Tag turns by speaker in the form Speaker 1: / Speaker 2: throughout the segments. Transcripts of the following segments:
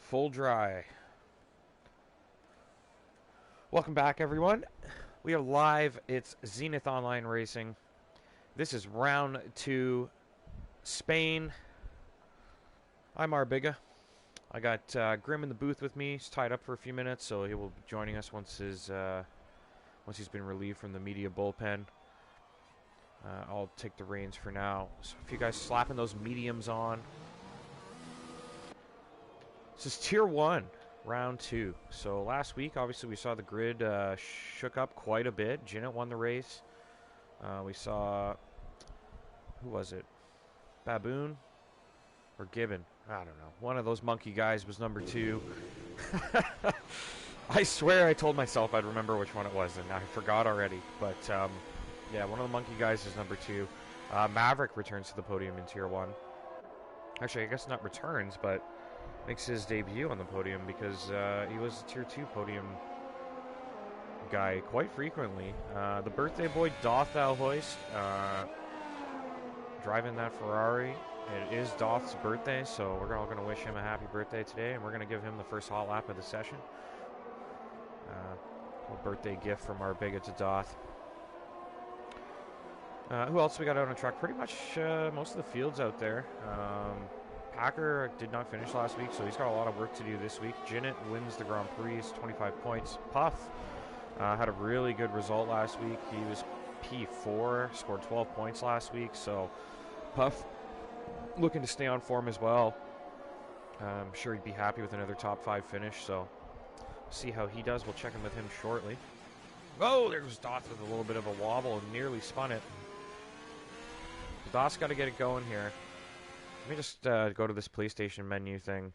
Speaker 1: Full dry. Welcome back, everyone. We are live. It's Zenith Online Racing. This is round 2, Spain. I'm Arbiga. I got Grim in the booth with me. He's tied up for a few minutes, so he will be joining us once he's been relieved from the media bullpen. I'll take the reins for now. So if you guys slapping those mediums on. This is Tier 1, Round 2. So last week, obviously, we saw the grid shook up quite a bit. Zenith won the race. We saw... Who was it? Baboon? Or Gibbon? I don't know. One of those monkey guys was number 2. I swear I told myself I'd remember which one it was, and I forgot already. But, yeah, one of the monkey guys is number 2. Maverick returns to the podium in Tier 1. Actually, I guess not returns, but makes his debut on the podium because he was a Tier 2 podium guy quite frequently. The birthday boy, Doth Alhoist, driving that Ferrari. It is Doth's birthday, so we're all going to wish him a happy birthday today, and we're going to give him the first hot lap of the session. A birthday gift from our bigot to Doth. Who else we got out on track? Pretty much most of the fields out there. Packer did not finish last week, so he's got a lot of work to do this week. Zenith wins the Grand Prix, 25 points. Puff had a really good result last week. He was P4, scored 12 points last week, so Puff looking to stay on form as well. I'm sure he'd be happy with another top 5 finish, so see how he does. We'll check in with him shortly. Oh, there goes Doth with a little bit of a wobble and nearly spun it. Doth's got to get it going here. Let me just go to this PlayStation menu thing.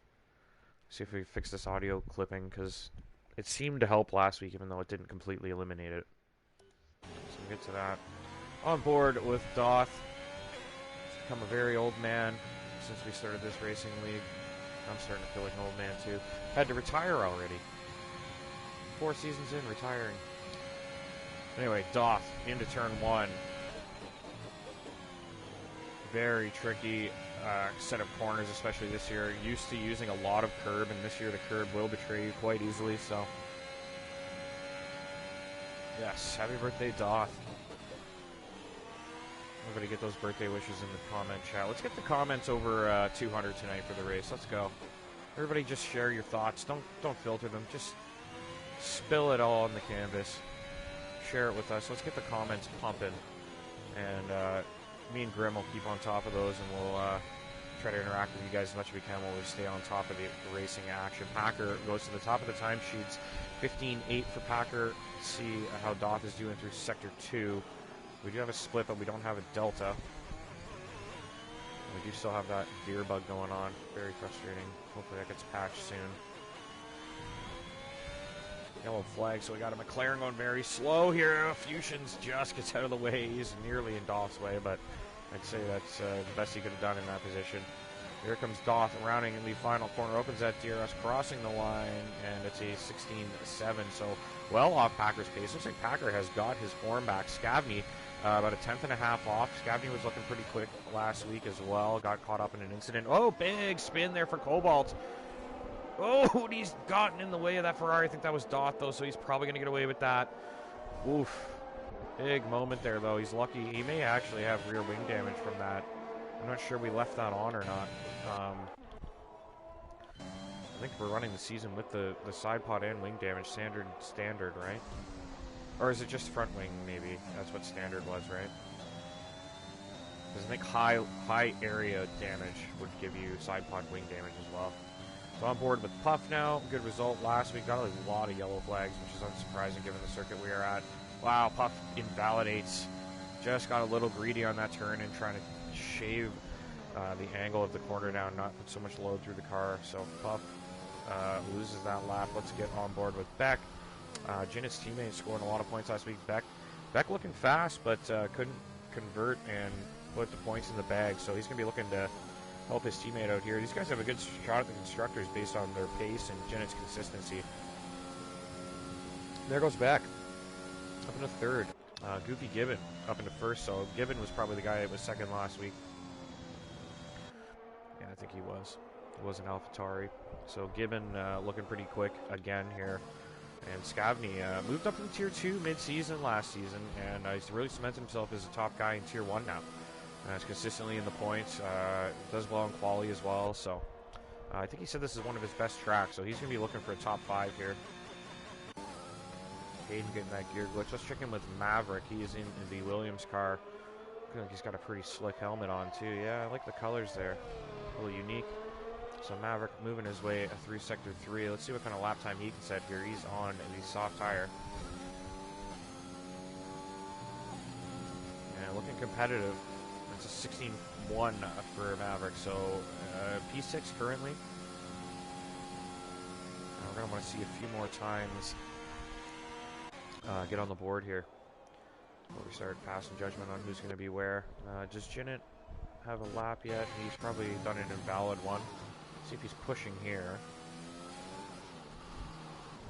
Speaker 1: See if we fix this audio clipping, because it seemed to help last week, even though it didn't completely eliminate it. So we'll get to that. On board with Doth. He's become a very old man since we started this racing league. I'm starting to feel like an old man, too. Had to retire already. 4 seasons in, retiring. Anyway, Doth into turn 1. Very tricky set of corners, especially this year. Used to using a lot of curb, and this year the curb will betray you quite easily, so... Yes, happy birthday, Doth. Everybody get those birthday wishes in the comment chat. Let's get the comments over 200 tonight for the race. Let's go. Everybody just share your thoughts. Don't filter them. Just spill it all on the canvas. Share it with us. Let's get the comments pumping. And me and Grim will keep on top of those, and we'll try to interact with you guys as much as we can while we stay on top of the racing action. Packer goes to the top of the timesheets. 15.8 for Packer. See how Doth is doing through Sector 2. We do have a split, but we don't have a delta. We do still have that gear bug going on. Very frustrating. Hopefully that gets patched soon. Yellow flag, so we got a McLaren going very slow here. Fusions just gets out of the way. He's nearly in Doth's way, but I'd say that's the best he could have done in that position. Here comes Doth rounding in the final corner. Opens that DRS, crossing the line, and it's a 16.7. So well off Packer's pace. Looks like Packer has got his form back. Scavney about a 1/10.5 off. Scavney was looking pretty quick last week as well. Got caught up in an incident. Oh, big spin there for Cobalt. Oh, he's gotten in the way of that Ferrari. I think that was Doth, though, so he's probably going to get away with that. Oof. Big moment there, though. He's lucky. He may actually have rear wing damage from that. I'm not sure we left that on or not. I think we're running the season with the side pod and wing damage. Standard, right? Or is it just front wing, maybe? That's what standard was, right? Because I think high area damage would give you side pod wing damage as well. So on board with Puff now. Good result last week. Got a lot of yellow flags, which is unsurprising given the circuit we are at. Wow, Puff invalidates. Just got a little greedy on that turn and trying to shave the angle of the corner down, not put so much load through the car. So Puff loses that lap. Let's get on board with Beck. Zenith's teammate scoring a lot of points last week. Beck looking fast, but couldn't convert and put the points in the bag. So he's going to be looking to help his teammate out here. These guys have a good shot at the constructors based on their pace and Zenith's consistency. There goes Beck. Up into third. Goofy Gibbon up into first. So Gibbon was probably the guy that was second last week. Yeah, I think he was. was an AlphaTauri. So Gibbon looking pretty quick again here. And Scavney moved up from Tier 2 mid-season last season, and he's really cemented himself as a top guy in Tier 1 now. He's consistently in the points, does well in quali as well, so I think he said this is one of his best tracks, so he's going to be looking for a top 5 here. Hayden getting that gear glitch. Let's check in with Maverick. He is in the Williams car. Looking like he's got a pretty slick helmet on too. Yeah, I like the colors there. A little unique. So Maverick moving his way through Sector 3. Let's see what kind of lap time he can set here. He's on the soft tire. Yeah, looking competitive. It's a 16-1 for Maverick. So P6 currently. We're going to want to see a few more times get on the board here before we start passing judgment on who's going to be where. Does Jinnit have a lap yet? He's probably done an invalid one. See if he's pushing here.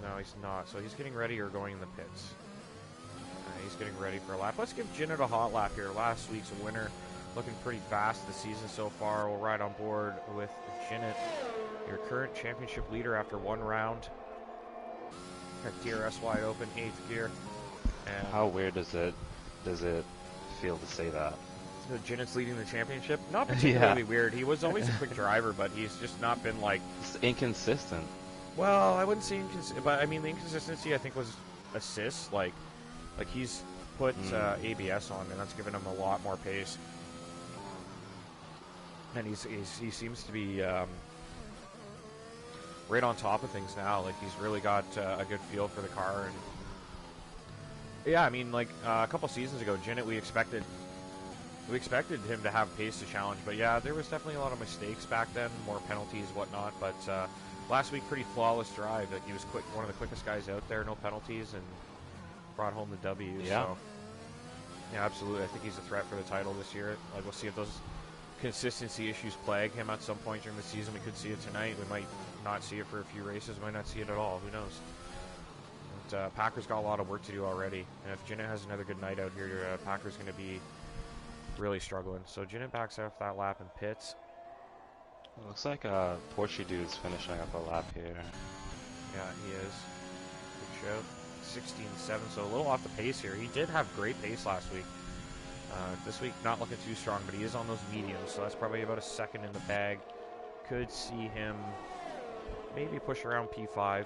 Speaker 1: No, he's not. So he's getting ready or going in the pits. He's getting ready for a lap. Let's give Jinnit a hot lap here. Last week's winner, looking pretty fast this season so far. We'll ride on board with Jinnit, your current championship leader after one round. Got DRS wide open, 8th gear. And
Speaker 2: how weird does it feel to say that?
Speaker 1: So Jinnit's leading the championship? Not particularly weird. He was always a quick driver, but he's just not been like...
Speaker 2: It's inconsistent.
Speaker 1: Well, I wouldn't say inconsistent, but I mean the inconsistency I think was assists. Like he's put ABS on, and that's given him a lot more pace. And he seems to be right on top of things now. Like he's really got a good feel for the car. And yeah, I mean like a couple seasons ago, Jinnit we expected him to have pace to challenge, but yeah, there was definitely a lot of mistakes back then, more penalties, whatnot. But last week, pretty flawless drive. Like he was quick, one of the quickest guys out there, no penalties, and brought home the W.
Speaker 2: Yeah.
Speaker 1: So, yeah, absolutely. I think he's a threat for the title this year. Like we'll see if those consistency issues plague him at some point during the season. We could see it tonight. We might not see it for a few races. We might not see it at all. Who knows? But, Packers got a lot of work to do already, and if Jinnit has another good night out here, Packers going to be really struggling. So Jinnit backs off that lap in pits.
Speaker 2: It looks like Porsche dude's finishing up a lap here.
Speaker 1: Yeah, he is. Good show. 16-7, so a little off the pace here. He did have great pace last week. This week not looking too strong, but he is on those mediums, so that's probably about a second in the bag. Could see him maybe push around P5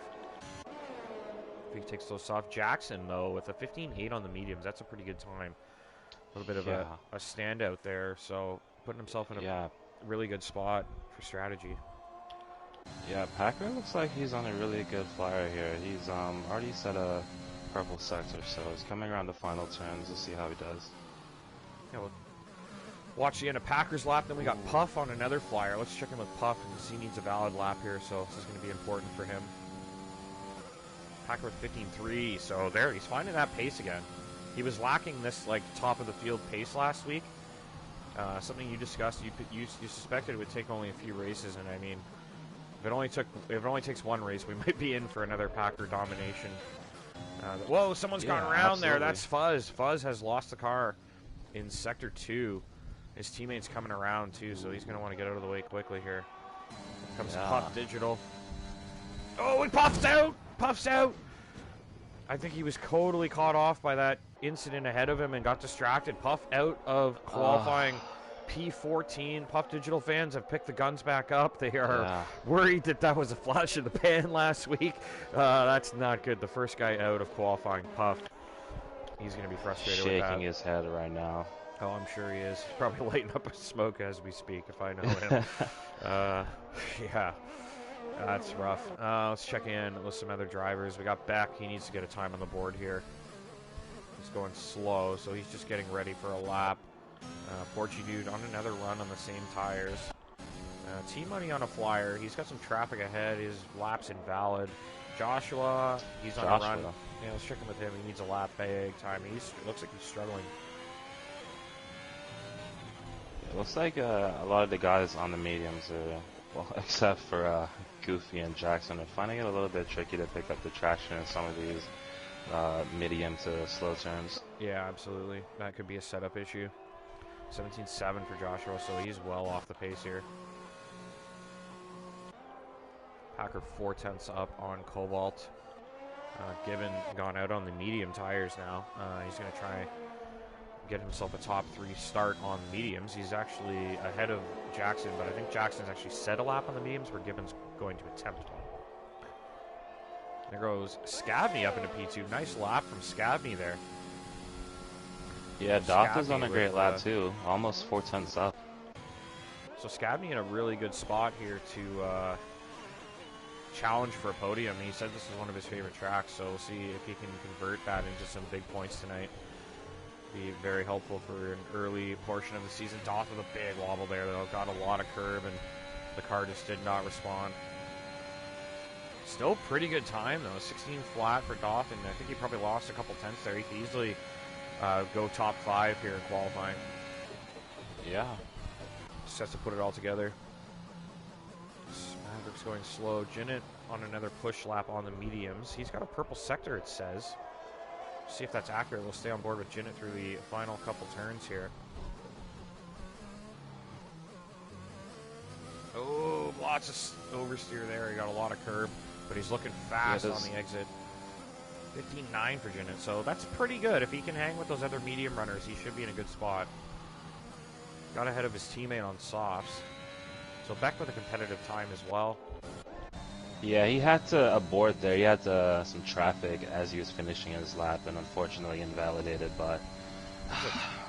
Speaker 1: if he takes those soft. Jackson, though, with a 15.8 on the mediums, that's a pretty good time. A little bit of a standout there, so putting himself in a really good spot for strategy.
Speaker 2: Yeah, Packer looks like he's on a really good flyer here. He's already set a purple sector, so he's coming around the final turns. We'll see how he does.
Speaker 1: Yeah, we'll watch the end of Packer's lap. Then we got Puff on another flyer. Let's check in with Puff, and he needs a valid lap here, so this is going to be important for him. Packer with 15.3, so there, he's finding that pace again. He was lacking this like top of the field pace last week. Something you discussed. You suspected it would take only a few races, and I mean, if it only takes one race, we might be in for another Packer domination. Whoa! Someone's gone around there. That's Fuzz. Fuzz has lost the car in Sector 2. His teammate's coming around too, so he's going to want to get out of the way quickly here. Comes Puff Digital. Oh, he puffs out! Puffs out! I think he was totally caught off by that incident ahead of him and got distracted. Puff out of qualifying P14. Puff Digital fans have picked the guns back up. They are worried that was a flash in the pan last week. That's not good. The first guy out of qualifying, Puff. He's going to be frustrated with that.
Speaker 2: Shaking his head right now.
Speaker 1: Oh, I'm sure he is. He's probably lighting up a smoke as we speak, if I know him. Yeah. That's rough. Let's check in with some other drivers. We got Beck. He needs to get a time on the board here. He's going slow, so he's just getting ready for a lap. Porchy Dude on another run on the same tires. T-Money on a flyer. He's got some traffic ahead. His lap's invalid. Joshua, he's on a run. Yeah, let's check in with him. He needs a lap big time. Looks like he's struggling.
Speaker 2: It looks like a lot of the guys on the mediums are, well, except for Goofy and Jackson, are finding it a little bit tricky to pick up the traction in some of these medium to slow turns.
Speaker 1: Yeah, absolutely. That could be a setup issue. 17.7 for Joshua, so he's well off the pace here. Packer 4/10 up on Cobalt. Gibbon gone out on the medium tires now. He's going to try get himself a top 3 start on the mediums. He's actually ahead of Jackson, but I think Jackson's actually set a lap on the mediums where Gibbon's going to attempt one. There goes Scavney up into P2. Nice lap from Scavney there.
Speaker 2: Yeah, Doth is on a great lap too. Almost 4/10 up.
Speaker 1: So Scavney in a really good spot here to challenge for a podium. He said this is one of his favorite tracks, so we'll see if he can convert that into some big points tonight. Be very helpful for an early portion of the season. Doth with a big wobble there, though. Got a lot of curb, and the car just did not respond. Still pretty good time, though. 16 flat for Doth, and I think he probably lost a couple tenths there. He could easily go top 5 here in qualifying.
Speaker 2: Yeah.
Speaker 1: Just has to put it all together. Maverick's going slow. Jinnit on another push lap on the mediums. He's got a purple sector, it says. See if that's accurate. We'll stay on board with Jinnit through the final couple turns here. Oh, lots of oversteer there. He got a lot of curb, but he's looking fast on the exit. 15.9 for Jinnit, so that's pretty good. If he can hang with those other medium runners, he should be in a good spot. Got ahead of his teammate on softs. So Beck with a competitive time as well.
Speaker 2: Yeah, he had to abort there. He had some traffic as he was finishing his lap, and unfortunately invalidated. But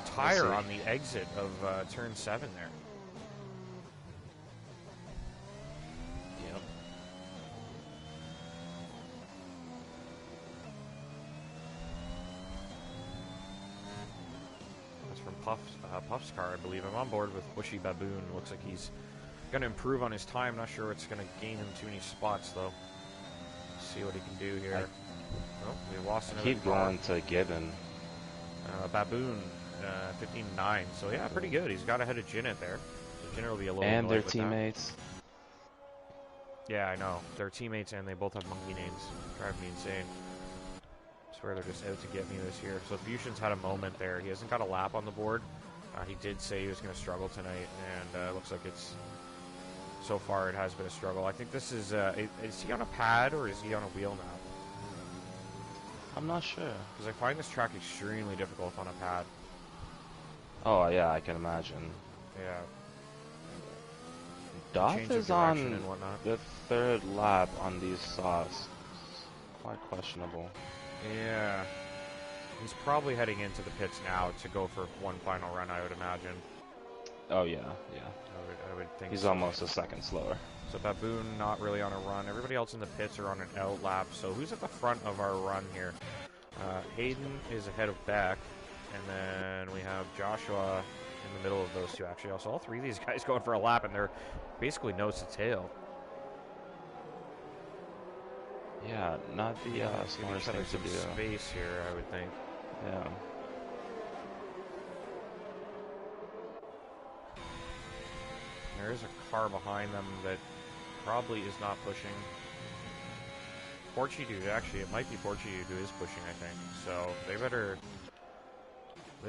Speaker 1: tire on the exit of turn 7 there.
Speaker 2: Yep.
Speaker 1: That's from Puff's car, I believe. I'm on board with Bushy Baboon. Looks like he's going to improve on his time. Not sure it's going to gain him too many spots, though. See what he can do here. We lost another
Speaker 2: Keep
Speaker 1: car.
Speaker 2: going to Gibbon.
Speaker 1: Baboon, 15.9. So, yeah, pretty good. He's got ahead of Jinnit there. So Jinnit will be a little
Speaker 2: And their
Speaker 1: annoyed with
Speaker 2: teammates.
Speaker 1: that. Yeah, I know. They're teammates, and they both have monkey names. Drive me insane. I swear they're just out to get me this year. So Fusion's had a moment there. He hasn't got a lap on the board. He did say he was going to struggle tonight, and looks like it's... So far, it has been a struggle. I think this is he on a pad or is he on a wheel now?
Speaker 2: I'm not sure.
Speaker 1: Because I find this track extremely difficult on a pad.
Speaker 2: Oh, yeah, I can imagine.
Speaker 1: Yeah.
Speaker 2: Doth is on the 3rd lap on these softs. Quite questionable.
Speaker 1: Yeah. He's probably heading into the pits now to go for one final run, I would imagine.
Speaker 2: Oh, yeah, yeah.
Speaker 1: I would think
Speaker 2: he's
Speaker 1: so.
Speaker 2: almost a second slower.
Speaker 1: So Baboon not really on a run. Everybody else in the pits are on an out lap. So who's at the front of our run here? Hayden is ahead of Beck. And then we have Joshua in the middle of those two, actually. Also, all 3 of these guys going for a lap, and they're basically nose to tail.
Speaker 2: Yeah, not the smartest thing to do.
Speaker 1: Space here, I would think.
Speaker 2: Yeah.
Speaker 1: There is a car behind them that probably is not pushing. Portudude, actually, it might be Portudude who is pushing, I think. So they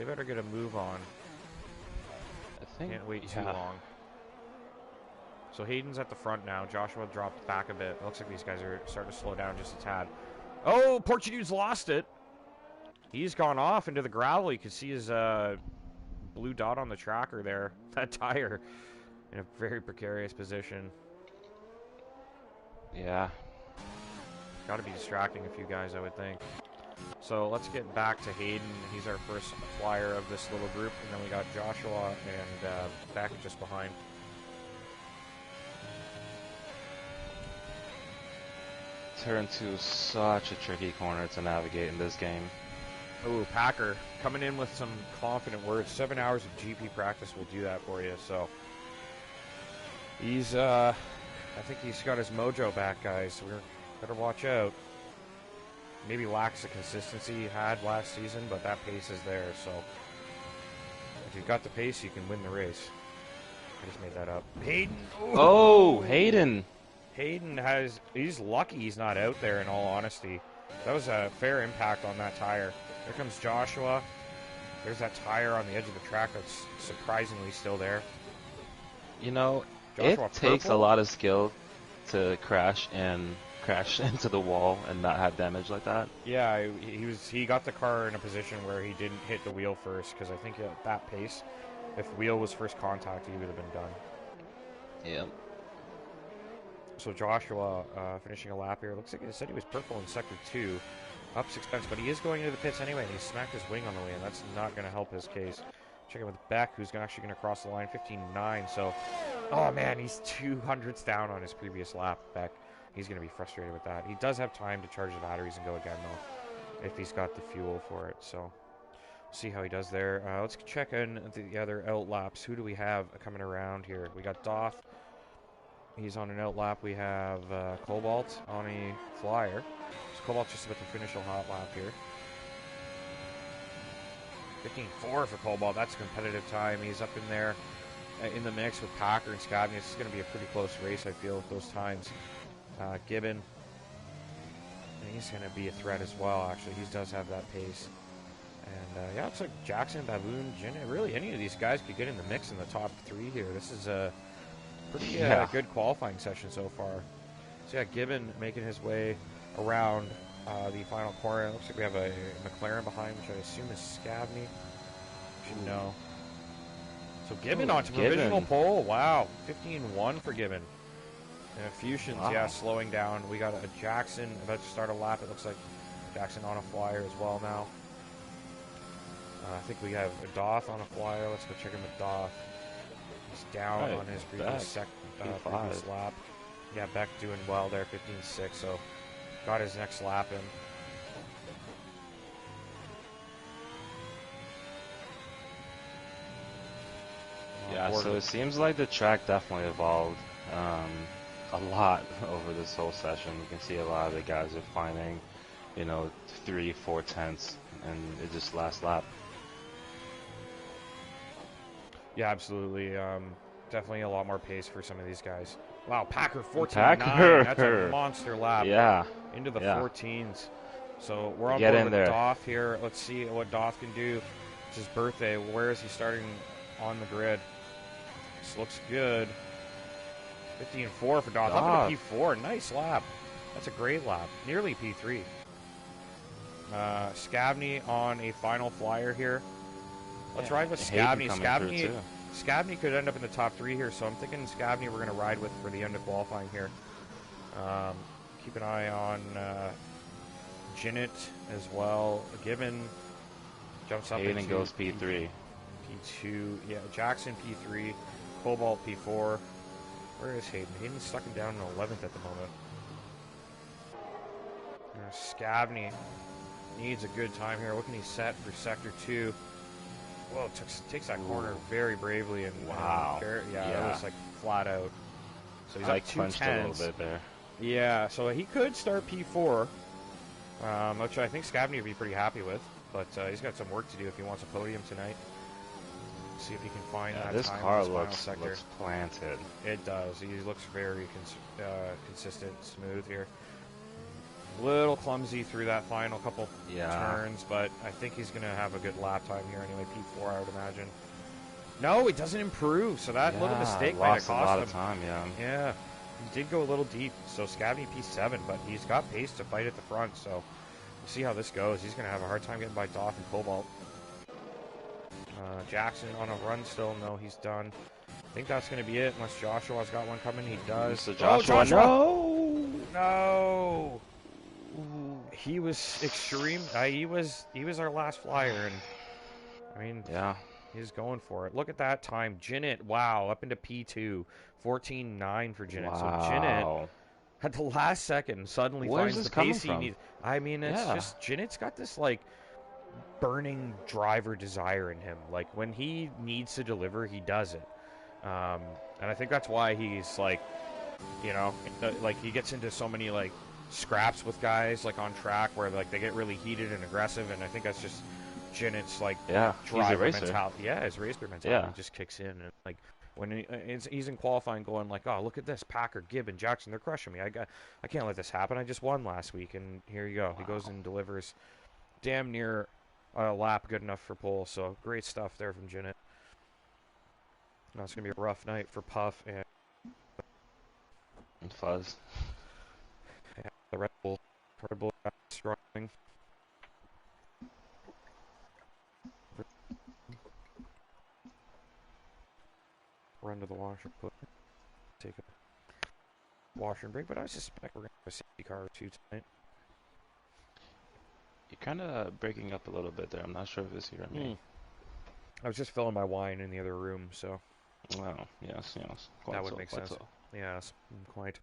Speaker 1: better get a move on.
Speaker 2: I think.
Speaker 1: Can't wait too long. So Hayden's at the front now. Joshua dropped back a bit. It looks like these guys are starting to slow down just a tad. Oh, Portudude's lost it. He's gone off into the gravel. You can see his blue dot on the tracker there. That tire in a very precarious position.
Speaker 2: Yeah.
Speaker 1: Got to be distracting a few guys, I would think. So let's get back to Hayden. He's our first flyer of this little group. And then we got Joshua and Beck just behind.
Speaker 2: Turn 2 is such a tricky corner to navigate in this game.
Speaker 1: Oh, Packer coming in with some confident words. 7 hours of GP practice will do that for you. So he's, I think he's got his mojo back, guys. We better watch out. Maybe lacks the consistency he had last season, but that pace is there. So if you've got the pace, you can win the race. I just made that up. Hayden.
Speaker 2: Oh, Hayden.
Speaker 1: Hayden he's lucky he's not out there, in all honesty. That was a fair impact on that tire. Here comes Joshua. There's that tire on the edge of the track that's surprisingly still there.
Speaker 2: You know,
Speaker 1: Joshua
Speaker 2: it takes a lot of skill to crash into the wall and not have damage like that.
Speaker 1: Yeah, he got the car in a position where he didn't hit the wheel first, because I think at that pace, if wheel was first contact, he would have been done.
Speaker 2: Yep.
Speaker 1: So Joshua finishing a lap here. Looks like he said he was purple in sector 2. Up 6 tenths, but he is going into the pits anyway, and he smacked his wing on the way, and that's not going to help his case. Check in with Beck, who's actually going to cross the line, 15.9. So, oh man, he's 200ths down on his previous lap, Beck. He's going to be frustrated with that. He does have time to charge the batteries and go again, though, if he's got the fuel for it. So, we'll see how he does there. Let's check in the other out laps. Who do we have coming around here? We got Doth. He's on an out lap. We have Cobalt on a flyer. So Cobalt's just about to finish a hot lap here. 15.4 for Cobalt. That's a competitive time. He's up in there in the mix with Packer and Scabney. This is going to be a pretty close race, I feel, with those times. Gibbon, he's going to be a threat as well, actually. He does have that pace. And, yeah, it's like Jackson, Baboon, Jinnit. Really, any of these guys could get in the mix in the top 3 here. This is a pretty good qualifying session so far. So, yeah, Gibbon making his way around the final corner. It looks like we have a McLaren behind, which I assume is Scabney. Should know. So Gibbon onto provisional pole. Wow, 15.1 for Gibbon. And Fusions, yeah, slowing down. We got a Jackson about to start a lap. It looks like Jackson on a flyer as well now. I think we have a Doth on a flyer. Let's go check in with Doth. He's down on his previous lap. Yeah, Beck doing well there, 15.6. So got his next lap in.
Speaker 2: Yeah, so it seems like the track definitely evolved a lot over this whole session. You can see a lot of the guys are finding, 3-4 tenths, and it just last lap.
Speaker 1: Yeah, absolutely. Definitely a lot more pace for some of these guys. Wow, Packer 14.9. That's a monster lap.
Speaker 2: Yeah.
Speaker 1: Into the 14s. So we're on
Speaker 2: board
Speaker 1: with Doth here. Let's see what Doth can do. It's his birthday. Where is he starting on the grid? This looks good. 15.4 for Doth. Up into P4. Nice lap. That's a great lap. Nearly P3. Scabney on a final flyer here. Let's ride with Scabney. Scabney could end up in the top 3 here, so I'm thinking Scabney we're going to ride with for the end of qualifying here. Keep an eye on Jinnit as well. Gibbon jumps up
Speaker 2: Hayden goes P3.
Speaker 1: P2. Yeah, Jackson P3. Cobalt P4. Where is Hayden? Hayden's stuck down in 11th at the moment. Scabney needs a good time here. What can he set for Sector 2? Well, takes that corner very bravely. And
Speaker 2: wow.
Speaker 1: That was like flat out. So he's like 2
Speaker 2: a little bit there.
Speaker 1: Yeah, so he could start P4, which I think Scabney would be pretty happy with. But he's got some work to do if he wants a podium tonight. See if he can find that
Speaker 2: this
Speaker 1: time
Speaker 2: car
Speaker 1: in
Speaker 2: looks planted.
Speaker 1: It does. He looks very consistent, smooth here. Little clumsy through that final couple turns, but I think he's going to have a good lap time here anyway. P4, I would imagine. No, it doesn't improve, so that little mistake might have cost him.
Speaker 2: Lost a lot of time,
Speaker 1: Yeah, he did go a little deep, so Scabney P7, but he's got pace to fight at the front, so we'll see how this goes. He's going to have a hard time getting by Doth and Cobalt. Jackson on a run still. No, he's done. I think that's going to be it, unless Joshua's got one coming. He does.
Speaker 2: So Joshua,
Speaker 1: no! He was extreme. He was our last flyer, and I mean, he's going for it. Look at that time, Jinnit. Wow, up into P2, 14.9 for Jinnit.
Speaker 2: Wow.
Speaker 1: So Jinnit at the last second suddenly finds the pace he needs. I mean, it's just Jinnit's got this like burning driver desire in him. Like when he needs to deliver, he does it. And I think that's why he's like, like he gets into so many like scraps with guys like on track where like they get really heated and aggressive, and I think that's just Jinnit's like driver mentality. Yeah, his racer mentality just kicks in, and like when he's in qualifying going like, oh, look at this, Packer, Gibbon, Jackson, they're crushing me. I can't let this happen. I just won last week, and here you go. He goes and delivers damn near a lap good enough for pole. So great stuff there from Jinnit. Now it's gonna be a rough night for Puff and
Speaker 2: And Fuzz.
Speaker 1: Yeah, the Red Bull struggling. Run to the washer, take a washer and break, but I suspect we're going to have a safety car or two tonight.
Speaker 2: You're kind of breaking up a little bit there. I'm not sure if it's you or me.
Speaker 1: I was just filling my wine in the other room, so.
Speaker 2: Oh, yes. Quite
Speaker 1: that would
Speaker 2: so,
Speaker 1: make
Speaker 2: quite
Speaker 1: sense.
Speaker 2: so.
Speaker 1: Yes, quite.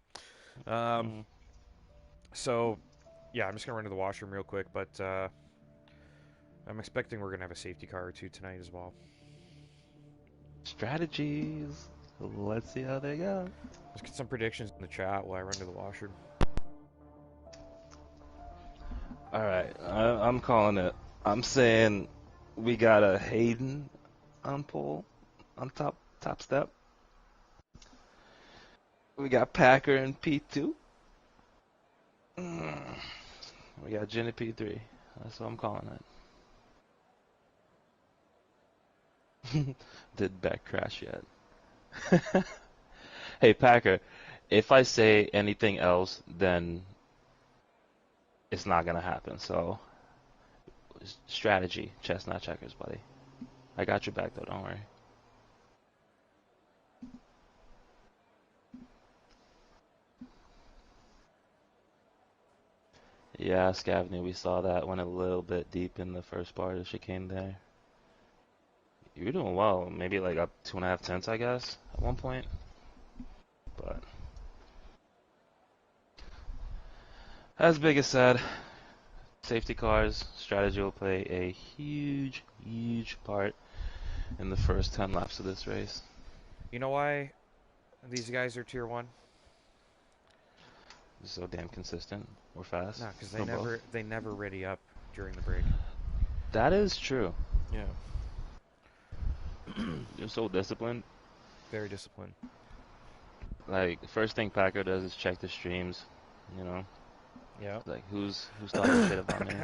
Speaker 1: So, yeah, I'm just going to run to the washroom real quick, but I'm expecting we're going to have a safety car or two tonight as well.
Speaker 2: Strategies. Let's see how they go.
Speaker 1: Let's get some predictions in the chat while I run to the washroom.
Speaker 2: Alright, I'm calling it. I'm saying we got a Hayden on pole, on top step. We got Packer in P2. We got Jen at P3. That's what I'm calling it. Did Beck crash yet? Hey, Packer, if I say anything else, then it's not going to happen. So, strategy, chess, not checkers, buddy. I got your back, though. Don't worry. Yeah, Scavney, we saw that. Went a little bit deep in the first part of the chicane there. You were doing well. Maybe like up 2.5 tenths, I guess, at one point. But as Big as said, safety cars, strategy will play a huge, huge part in the first 10 laps of this race.
Speaker 1: You know why these guys are tier 1?
Speaker 2: So damn consistent or fast.
Speaker 1: No, because
Speaker 2: Both.
Speaker 1: they never ready up during the break.
Speaker 2: That is true.
Speaker 1: Yeah.
Speaker 2: You're so disciplined.
Speaker 1: Very disciplined.
Speaker 2: Like, the first thing Packer does is check the streams, you know?
Speaker 1: Yeah.
Speaker 2: Like, who's talking shit about me?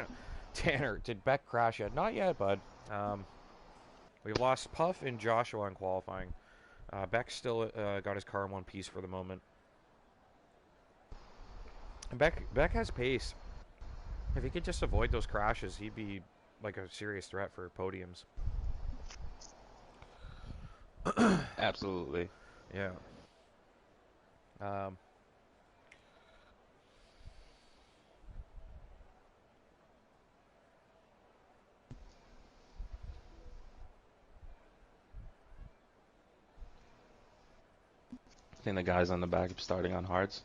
Speaker 1: Tanner, did Beck crash yet? Not yet, bud. We've lost Puff and Joshua in qualifying. Beck still got his car in one piece for the moment. And Beck has pace. If he could just avoid those crashes, he'd be like a serious threat for podiums.
Speaker 2: Absolutely.
Speaker 1: Yeah.
Speaker 2: I think the guys on the back are starting on hards.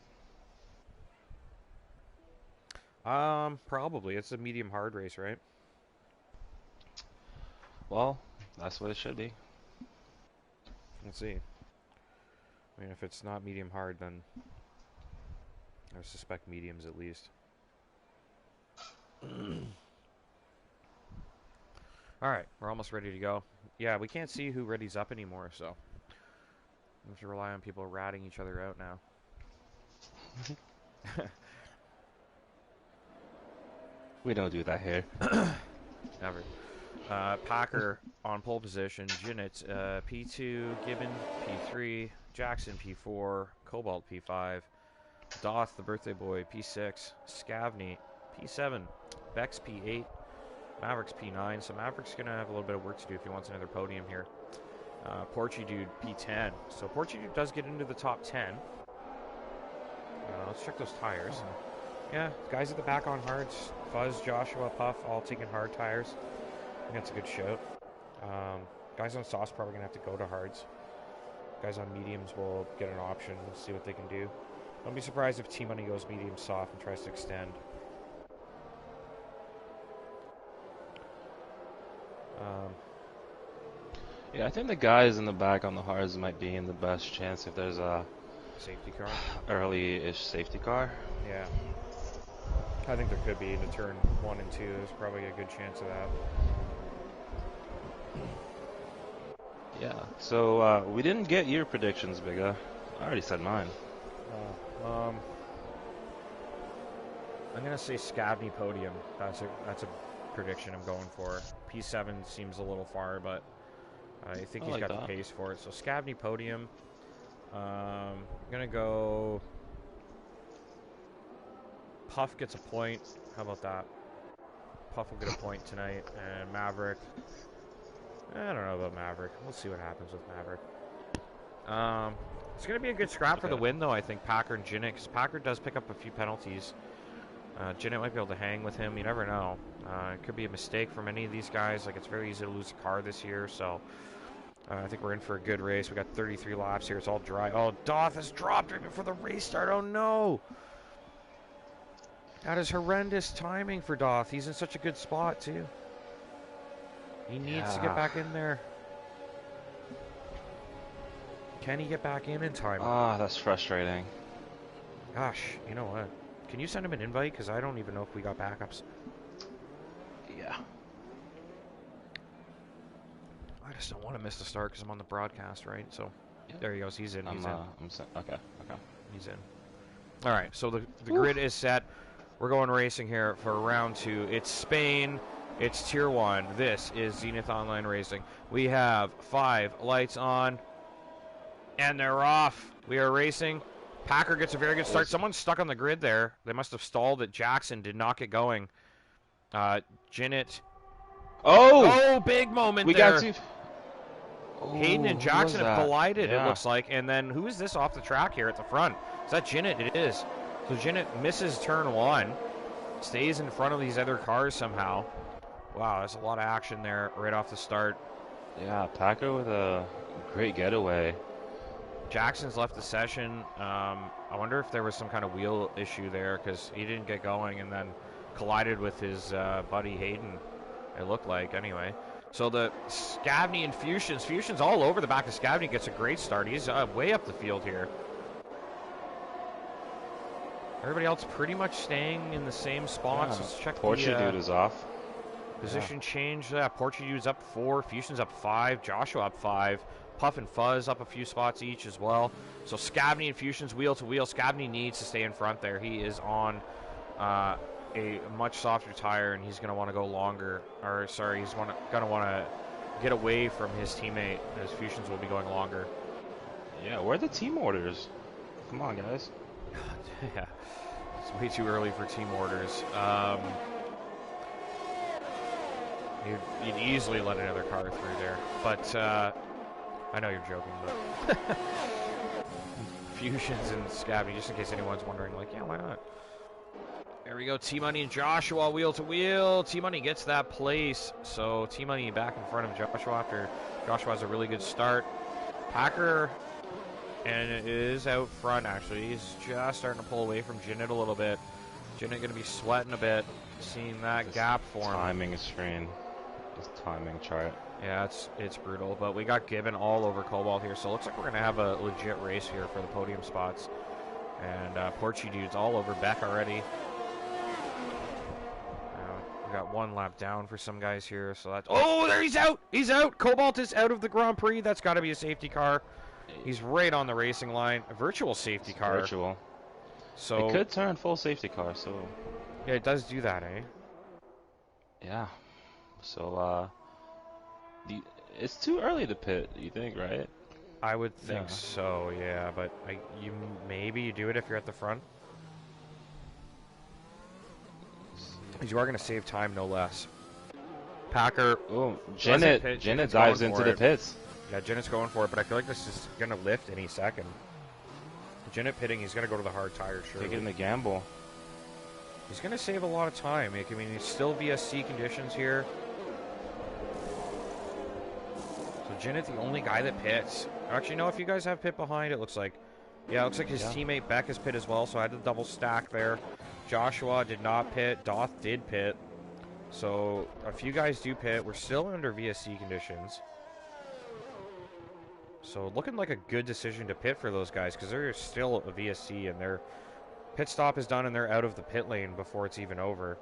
Speaker 1: Probably. It's a medium hard race, right?
Speaker 2: Well, that's what it should be.
Speaker 1: Let's see. I mean, if it's not medium hard, then I suspect mediums at least. Alright, we're almost ready to go. Yeah, we can't see who readies up anymore, so we have to rely on people ratting each other out now.
Speaker 2: We don't do that here.
Speaker 1: Never. Packer on pole position, Jinnit P2, Gibbon P3, Jackson P4, Cobalt P5, Doth the birthday boy P6, Scavney P7, Bex P8, Mavericks P9. So Mavericks gonna have a little bit of work to do if he wants another podium here. Porchy Dude P10. So Porchy Dude does get into the top 10. Let's check those tires. Yeah, guys at the back on hards. Fuzz, Joshua, Puff, all taking hard tires. I think that's a good shout. Guys on softs probably going to have to go to hards. Guys on mediums will get an option. We'll see what they can do. Don't be surprised if T-Money goes medium soft and tries to extend.
Speaker 2: Yeah, I think the guys in the back on the hards might be in the best chance if there's a
Speaker 1: safety car.
Speaker 2: Early-ish safety car.
Speaker 1: Yeah. I think there could be in the turn 1 and 2. There's probably a good chance of that.
Speaker 2: Yeah. So we didn't get your predictions, Bigga. I already said mine.
Speaker 1: I'm gonna say Scavney podium. That's a prediction I'm going for. P7 seems a little far, but I think he's got the pace for it. So Scavney podium. I'm gonna go Puff gets a point. How about that? Puff will get a point tonight, and Maverick. I don't know about Maverick. We'll see what happens with Maverick. It's going to be a good scrap for the win, though, I think, Packer and Jinnit, because Packer does pick up a few penalties. Jinnit might be able to hang with him. You never know. It could be a mistake from any of these guys. Like, it's very easy to lose a car this year, so I think we're in for a good race. We got 33 laps here. It's all dry. Oh, Doth has dropped right before the race start. Oh, no. That is horrendous timing for Doth. He's in such a good spot, too. He needs to get back in there. Can he get back in time?
Speaker 2: Ah, that's frustrating.
Speaker 1: Gosh, you know what? Can you send him an invite? Because I don't even know if we got backups.
Speaker 2: Yeah.
Speaker 1: I just don't want to miss the start because I'm on the broadcast, right? So, there he goes. He's in. He's in.
Speaker 2: Okay.
Speaker 1: He's in. All right, so the grid is set. We're going racing here for round 2. It's Spain. It's Tier 1. This is Zenith Online Racing. We have 5 lights on. And they're off. We are racing. Packer gets a very good start. Someone's stuck on the grid there. They must have stalled it. Jackson did not get going. Jinnit. Oh, big moment
Speaker 2: we
Speaker 1: there.
Speaker 2: Got to...
Speaker 1: Hayden and Jackson have collided, it looks like. And then who is this off the track here at the front? Is that Jinnit? It is. So Jinnit misses turn 1. Stays in front of these other cars somehow. Wow, there's a lot of action there right off the start.
Speaker 2: Yeah, Packer with a great getaway.
Speaker 1: Jackson's left the session. I wonder if there was some kind of wheel issue there because he didn't get going and then collided with his buddy Hayden, it looked like, anyway. So the Scavney and Fusion's all over the back of Scavney, gets a great start. He's way up the field here. Everybody else pretty much staying in the same spots.
Speaker 2: Yeah.
Speaker 1: Let's check
Speaker 2: Porsche dude is off.
Speaker 1: Position change. Porsche dude's up 4. Fusion's up 5. Joshua up 5. Puff and Fuzz up a few spots each as well. So Scavney and Fusion's wheel to wheel. Scavney needs to stay in front there. He is on a much softer tire, and he's going to want to go longer. Or, sorry, he's going to want to get away from his teammate, as Fusions will be going longer.
Speaker 2: Yeah, where are the team orders? Come on, guys.
Speaker 1: Yeah, it's way too early for team orders. You'd easily let another car through there. But I know you're joking, but Fusions and Scabby, just in case anyone's wondering, like, yeah, why not? There we go, T-Money and Joshua wheel to wheel. T-Money gets that place. So T-Money back in front of Joshua after Joshua has a really good start. Packer and it is out front, actually. He's just starting to pull away from Jinnit a little bit. Jinnit going to be sweating a bit, seeing that gap for him.
Speaker 2: Timing screen. This timing chart.
Speaker 1: Yeah, it's brutal, but we got Gibbon all over Cobalt here, so it looks like we're going to have a legit race here for the podium spots. And Porchy dude's all over Beck already. We got 1 lap down for some guys here, so that's... Oh, there he's out! He's out! Cobalt is out of the Grand Prix. That's got to be a safety car. He's right on the racing line. A virtual safety car.
Speaker 2: Virtual.
Speaker 1: So
Speaker 2: it could turn full safety car, so...
Speaker 1: Yeah, it does do that, eh?
Speaker 2: Yeah. So, it's too early to pit, you think, right?
Speaker 1: I would think so, yeah. But maybe you do it if you're at the front. Because you are going to save time, no less. Packer.
Speaker 2: Oh, Jinnit dives into the pits.
Speaker 1: Yeah, Jinnit's going for it, but I feel like this is going to lift any second. Jinnit pitting, he's going to go to the hard tire, sure.
Speaker 2: Taking the gamble.
Speaker 1: He's going to save a lot of time. I mean, it's still VSC conditions here. So Jinnit, the only guy that pits. Actually, no, if you guys have pit behind, it looks like. Yeah, it looks like his teammate Beck has pit as well, so I had the double stack there. Joshua did not pit. Doth did pit. So a few guys do pit. We're still under VSC conditions. So looking like a good decision to pit for those guys because they're still a VSC and their pit stop is done and they're out of the pit lane before it's even over.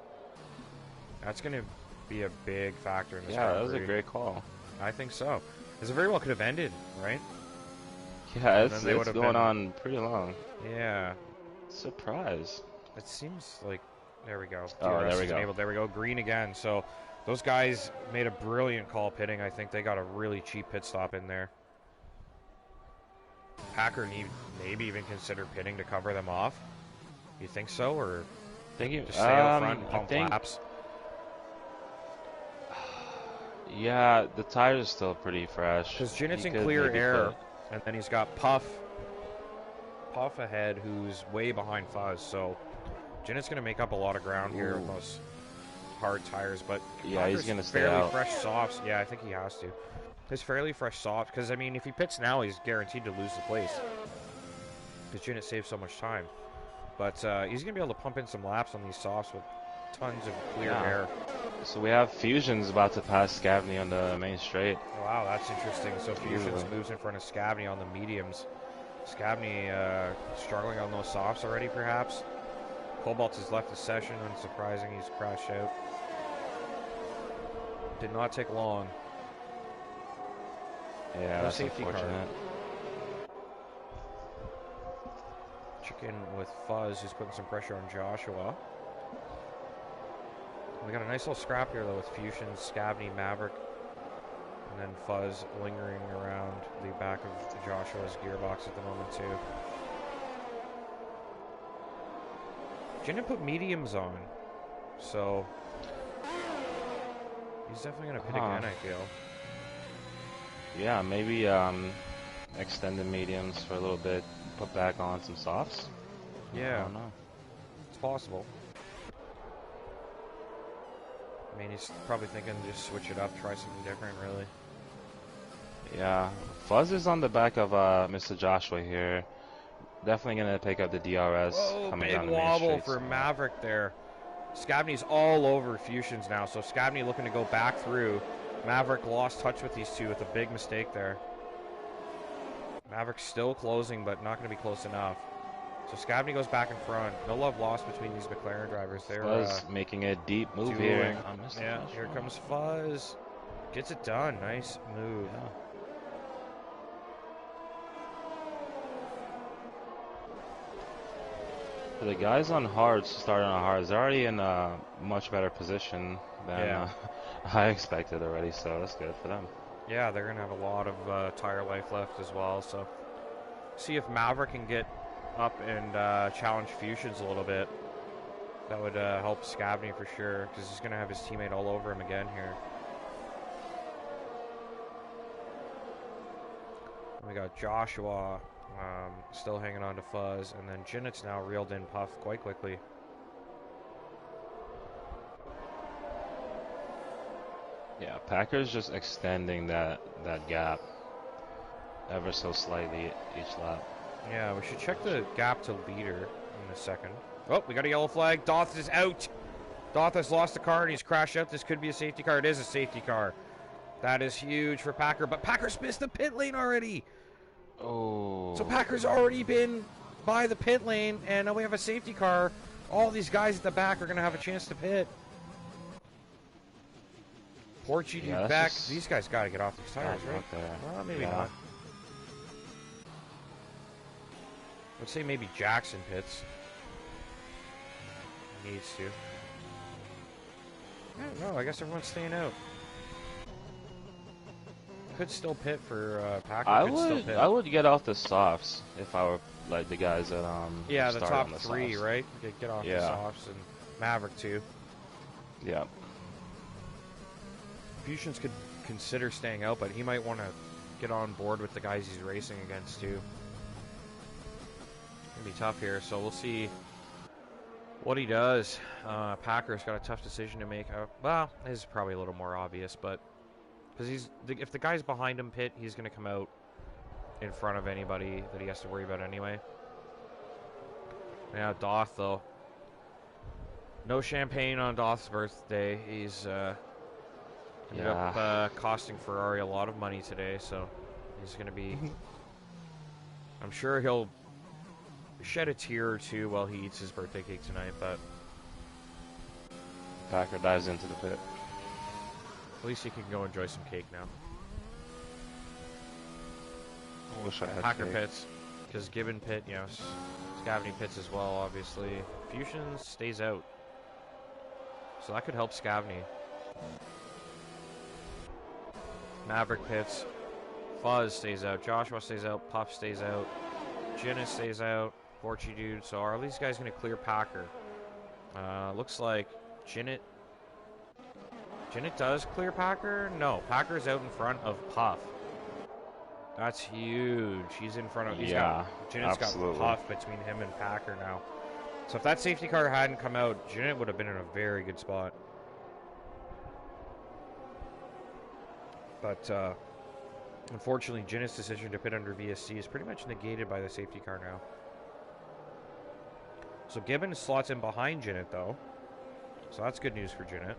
Speaker 1: That's going to be a big factor in this.
Speaker 2: Yeah, that was a great call.
Speaker 1: I think so. Because it very well could have ended, right?
Speaker 2: Yeah, it's going on pretty long.
Speaker 1: Yeah.
Speaker 2: Surprise.
Speaker 1: It seems like... There we go.
Speaker 2: Oh, there we go.
Speaker 1: Enabled. There we go. Green again. So those guys made a brilliant call pitting. I think they got a really cheap pit stop in there. Packer maybe even consider pitting to cover them off. You think so, or?
Speaker 2: Think you,
Speaker 1: Just stay out front and
Speaker 2: I
Speaker 1: pump
Speaker 2: think,
Speaker 1: laps.
Speaker 2: yeah, the tires are still pretty fresh.
Speaker 1: Because Jinnet's
Speaker 2: He
Speaker 1: in
Speaker 2: could
Speaker 1: clear
Speaker 2: maybe
Speaker 1: air, and then he's got Puff ahead, who's way behind Fuzz. So Jinnet's going to make up a lot of ground here with those hard tires. But
Speaker 2: yeah, he's
Speaker 1: Packer's
Speaker 2: going to stay
Speaker 1: fairly
Speaker 2: out.
Speaker 1: fresh softs. Yeah, I think he has to. His fairly fresh soft, because I mean, if he pits now, he's guaranteed to lose the place. Because Jinnet saves so much time. But he's going to be able to pump in some laps on these softs with tons of clear air.
Speaker 2: So we have Fusions about to pass Scavney on the main straight.
Speaker 1: Wow, that's interesting. So Fusions moves in front of Scavney on the mediums. Scavney struggling on those softs already, perhaps. Cobalt has left the session. Unsurprising, he's crashed out. Did not take long.
Speaker 2: Yeah,
Speaker 1: no
Speaker 2: that's
Speaker 1: safety
Speaker 2: unfortunate.
Speaker 1: car. Chicken with Fuzz, who's putting some pressure on Joshua. We got a nice little scrap here, though, with Fusions, Scavney, Maverick, and then Fuzz lingering around the back of Joshua's gearbox at the moment, too. Jinnet put mediums on, so he's definitely going to pit again, I feel.
Speaker 2: Yeah, maybe extend the mediums for a little bit, put back on some softs.
Speaker 1: Yeah,
Speaker 2: I don't know.
Speaker 1: It's possible. I mean, he's probably thinking just switch it up, try something different, really.
Speaker 2: Yeah, Fuzz is on the back of Mr. Joshua here. Definitely going to pick up the DRS.
Speaker 1: Whoa,
Speaker 2: coming
Speaker 1: big
Speaker 2: down the main
Speaker 1: wobble
Speaker 2: straight,
Speaker 1: for
Speaker 2: so.
Speaker 1: Maverick there. Scavney's all over Fusions now, so Scavney looking to go back through. Maverick lost touch with these two with a big mistake there. Maverick's still closing, but not going to be close enough. So Scavney goes back in front. No love lost between these McLaren drivers. They're
Speaker 2: Fuzz making a deep move here.
Speaker 1: Yeah, here comes Fuzz. Gets it done. Nice move.
Speaker 2: Yeah. For the guys on hards, starting on hards, they're already in a much better position than I expected already, so that's good for them.
Speaker 1: Yeah, they're going to have a lot of tire life left as well, so see if Maverick can get up and challenge Fusions a little bit. That would help Scavney for sure, because he's going to have his teammate all over him again here. We got Joshua still hanging on to Fuzz, and then Jinnet's now reeled in Puff quite quickly.
Speaker 2: Yeah, Packers just extending that gap ever so slightly each lap.
Speaker 1: Yeah, we should check the gap to leader in a second. Oh, we got a yellow flag. Doth is out. Doth has lost the car and he's crashed out. This could be a safety car. It is a safety car. That is huge for Packer, but Packer's missed the pit lane already.
Speaker 2: Oh.
Speaker 1: So Packer's already been by the pit lane, and now we have a safety car. All these guys at the back are going to have a chance to pit. Porchy dude back. These guys got to get off these tires, right? Well, maybe not. Let's say maybe Jackson pits. He needs to. I don't know. I guess everyone's staying out. Could still pit for Packer.
Speaker 2: I would get off the softs if I were like the guys that
Speaker 1: yeah, the top
Speaker 2: the
Speaker 1: three,
Speaker 2: softs.
Speaker 1: right? Get off the softs, and Maverick too.
Speaker 2: Yeah.
Speaker 1: Fusions could consider staying out, but he might want to get on board with the guys he's racing against too. It's gonna be tough here, so we'll see what he does. Packer's got a tough decision to make. Well, this is probably a little more obvious, but because if the guy's behind him pit, he's going to come out in front of anybody that he has to worry about anyway. Now Doth, though, no champagne on Doth's birthday. He's ended up costing Ferrari a lot of money today, so he's going to be. I'm sure he'll shed a tear or two while he eats his birthday cake tonight, but
Speaker 2: Packer dives into the pit.
Speaker 1: At least he can go enjoy some cake now.
Speaker 2: I wish I had
Speaker 1: Packer
Speaker 2: cake.
Speaker 1: pits, because Gibbon pit, you know, Scavney pits as well, obviously. Fusions stays out, so that could help Scavney. Maverick pits, Fuzz stays out, Joshua stays out, Puff stays out, Jinnet stays out, Porchy dude. So are these guys going to clear Packer? Looks like Jinnit does clear Packer. No, Packer's out in front of Puff. That's huge. He's in front of. Jinnit's got Puff between him and Packer now. So if that safety car hadn't come out, Jinnit would have been in a very good spot. But unfortunately, Jinnit's decision to pit under VSC is pretty much negated by the safety car now. So Gibbons slots in behind Jinnit though. So that's good news for Jinnit.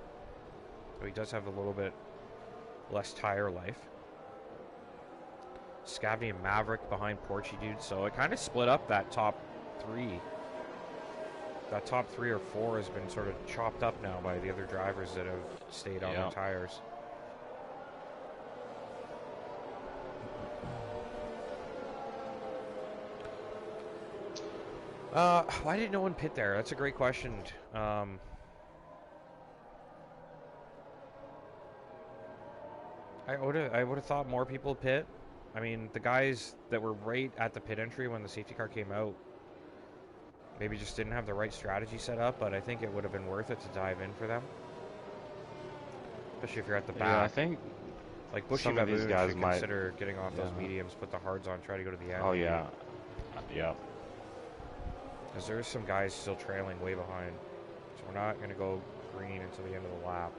Speaker 1: So he does have a little bit less tire life. Scavney and Maverick behind Porchy Dude. So it kind of split up that top three. That top 3 or 4 has been sort of chopped up now by the other drivers that have stayed on their tires. Why did no one pit there? That's a great question. I would have thought more people pit. I mean, the guys that were right at the pit entry when the safety car came out maybe just didn't have the right strategy set up, but I think it would have been worth it to dive in for them. Especially if you're at the back.
Speaker 2: Yeah, I think
Speaker 1: like Bushy Baboon should consider getting off those mediums, put the hards on, try to go to the end.
Speaker 2: Oh, yeah. Yeah.
Speaker 1: Because there's some guys still trailing way behind. So we're not going to go green until the end of the lap.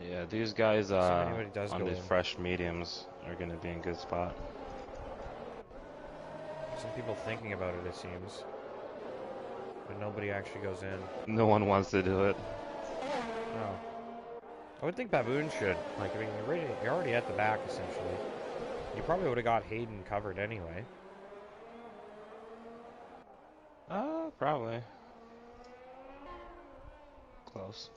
Speaker 2: Yeah, these guys on the fresh mediums are going to be in good spot.
Speaker 1: Some people thinking about it, it seems. But nobody actually goes in.
Speaker 2: No one wants to do it.
Speaker 1: No. I would think Baboon should. Like, I mean, you're already at the back, essentially. You probably would have got Hayden covered anyway.
Speaker 2: Probably. Close.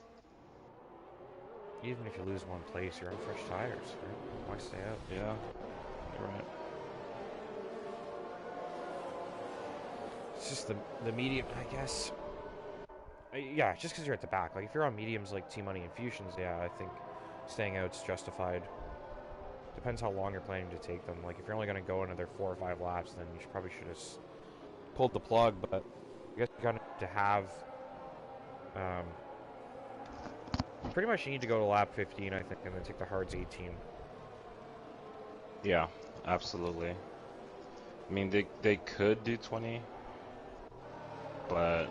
Speaker 1: Even if you lose one place, you're on fresh tires, right? Why stay out?
Speaker 2: Yeah, you're right.
Speaker 1: It's just the medium, I guess. Yeah, just because you're at the back. Like, if you're on mediums like T-Money and Fusions, yeah, I think staying out's justified. Depends how long you're planning to take them. Like, if you're only going to go another 4 or 5 laps, then you probably should have pulled the plug, but I guess you're going to have... pretty much you need to go to lap 15, I think, and then take the hards 18.
Speaker 2: Yeah, absolutely. I mean, they could do 20, but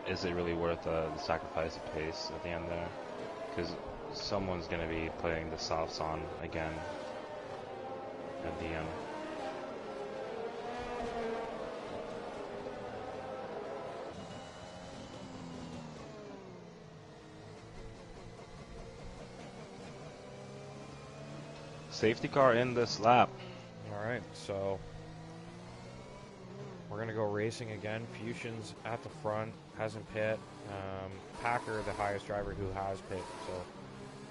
Speaker 2: is it really worth the sacrifice of pace at the end there? Because someone's going to be putting the softs on again at the end. Safety car in this lap.
Speaker 1: Alright, so we're going to go racing again. Fusions at the front, hasn't pit. Packer, the highest driver who has pit. So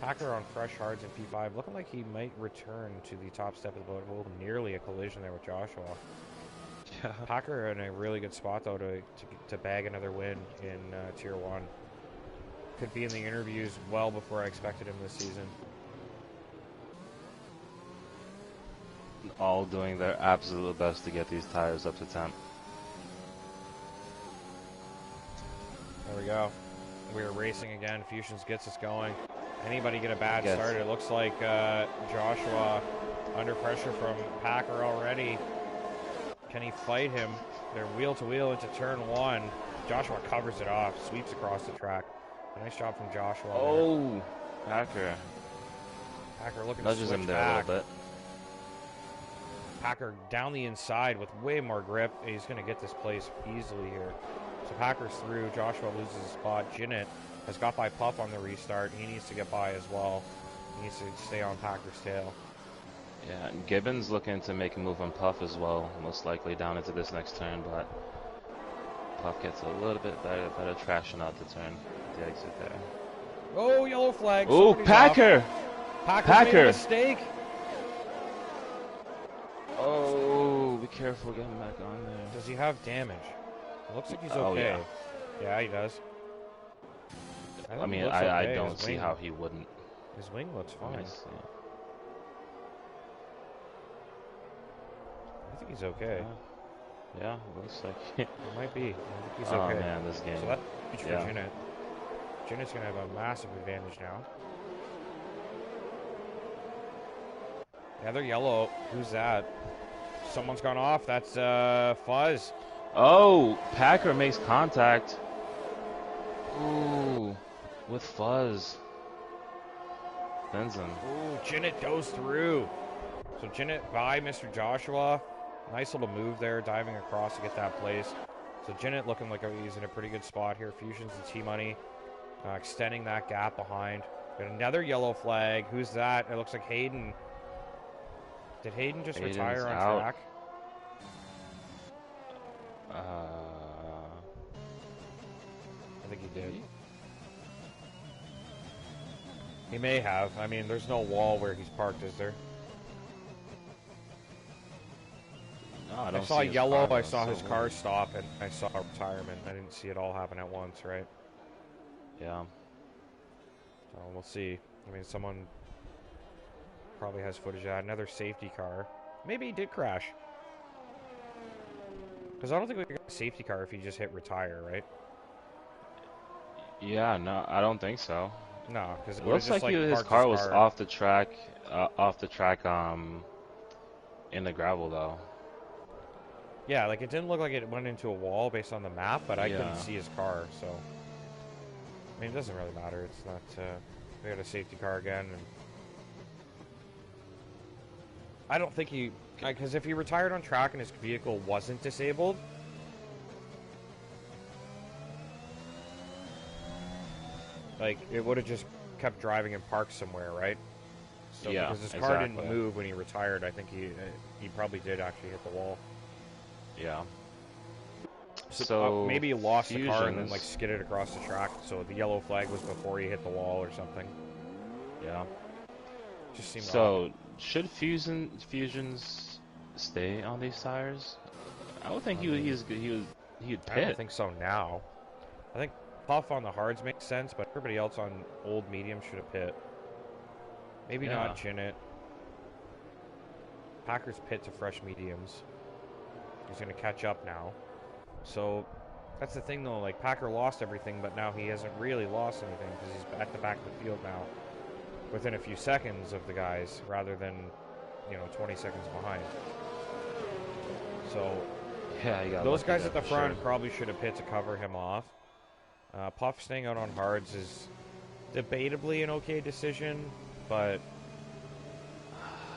Speaker 1: Packer on fresh hards in P5, looking like he might return to the top step of the boat. Well, nearly a collision there with Joshua. Yeah. Packer in a really good spot, though, to bag another win in Tier 1. Could be in the interviews well before I expected him this season.
Speaker 2: All doing their absolute best to get these tires up to 10.
Speaker 1: There we go. We're racing again. Fusions gets us going. Anybody get a bad start? It looks like Joshua under pressure from Packer already. Can he fight him? They're wheel to wheel into turn 1. Joshua covers it off, sweeps across the track. A nice job from Joshua.
Speaker 2: Oh, Packer.
Speaker 1: Packer looking
Speaker 2: nudges
Speaker 1: to switch
Speaker 2: him there
Speaker 1: back.
Speaker 2: a little bit.
Speaker 1: Packer down the inside with way more grip. He's going to get this place easily here. So Packer's through. Joshua loses his spot. Jinnit has got by Puff on the restart. He needs to get by as well. He needs to stay on Packer's tail.
Speaker 2: Yeah, and Gibbons looking to make a move on Puff as well, most likely down into this next turn, but Puff gets a little bit better traction out the turn, the exit there.
Speaker 1: Oh, yellow flag.
Speaker 2: Oh, Packer!
Speaker 1: Packer made a mistake.
Speaker 2: Oh, be careful getting back on there.
Speaker 1: Does he have damage? It looks like he's okay. Yeah, he does.
Speaker 2: I mean, I don't see how he wouldn't.
Speaker 1: His wing looks fine. I think he's okay.
Speaker 2: Yeah, looks like.
Speaker 1: It might be. I think he's
Speaker 2: Oh
Speaker 1: okay.
Speaker 2: man, this game.
Speaker 1: So that's huge for
Speaker 2: Yeah.
Speaker 1: Jinnit. Jinnit's going to have a massive advantage now. Another yellow. Who's that? Someone's gone off. That's Fuzz.
Speaker 2: Oh, Packer makes contact. Ooh, with Fuzz. Benzin.
Speaker 1: Ooh, Jinnit goes through. So Jinnit by Mr. Joshua. Nice little move there, diving across to get that place. So Jinnit looking like he's in a pretty good spot here. Fusions and T-Money extending that gap behind. Got another yellow flag. Who's that? It looks like Hayden. Did Hayden just retire on
Speaker 2: out.
Speaker 1: track?
Speaker 2: I
Speaker 1: think he did. He may have. I mean, there's no wall where he's parked, is there?
Speaker 2: No, I
Speaker 1: I
Speaker 2: don't
Speaker 1: saw
Speaker 2: see his
Speaker 1: yellow,
Speaker 2: car,
Speaker 1: I
Speaker 2: though.
Speaker 1: saw
Speaker 2: So
Speaker 1: his car stop, and I saw retirement. I didn't see it all happen at once, right?
Speaker 2: Yeah.
Speaker 1: So we'll see. I mean, someone probably has footage of that. Another safety car. Maybe he did crash. Because I don't think we got a safety car if he just hit retire, right?
Speaker 2: Yeah, no, I don't think so.
Speaker 1: No, because
Speaker 2: It looks like his car was off the track, in the gravel though.
Speaker 1: Yeah, like it didn't look like it went into a wall based on the map, but I couldn't
Speaker 2: Yeah.
Speaker 1: see his car, so I mean, it doesn't really matter. It's not. We got a safety car again, and I don't think he, because if he retired on track and his vehicle wasn't disabled, like it would have just kept driving and parked somewhere, right? So
Speaker 2: Yeah,
Speaker 1: because his car
Speaker 2: exactly.
Speaker 1: didn't move when he retired, I think he probably did actually hit the wall.
Speaker 2: Yeah.
Speaker 1: So maybe he lost the car and then
Speaker 2: Fusions.
Speaker 1: like skidded across the track. So the yellow flag was before he hit the wall or something.
Speaker 2: Yeah.
Speaker 1: Just seemed
Speaker 2: So should fusions stay on these tires? I would think he'd pit.
Speaker 1: I don't think so now. I think Puff on the hards makes sense, but everybody else on old medium should have pit. Maybe not Jinnit. Packers pit to fresh mediums. He's going to catch up now. So that's the thing, though. Like, Packer lost everything, but now he hasn't really lost anything because he's at the back of the field now within a few seconds of the guys rather than, 20 seconds behind. So
Speaker 2: yeah,
Speaker 1: those guys at the front probably should have pit to cover him off. Puff staying out on hards is debatably an okay decision, but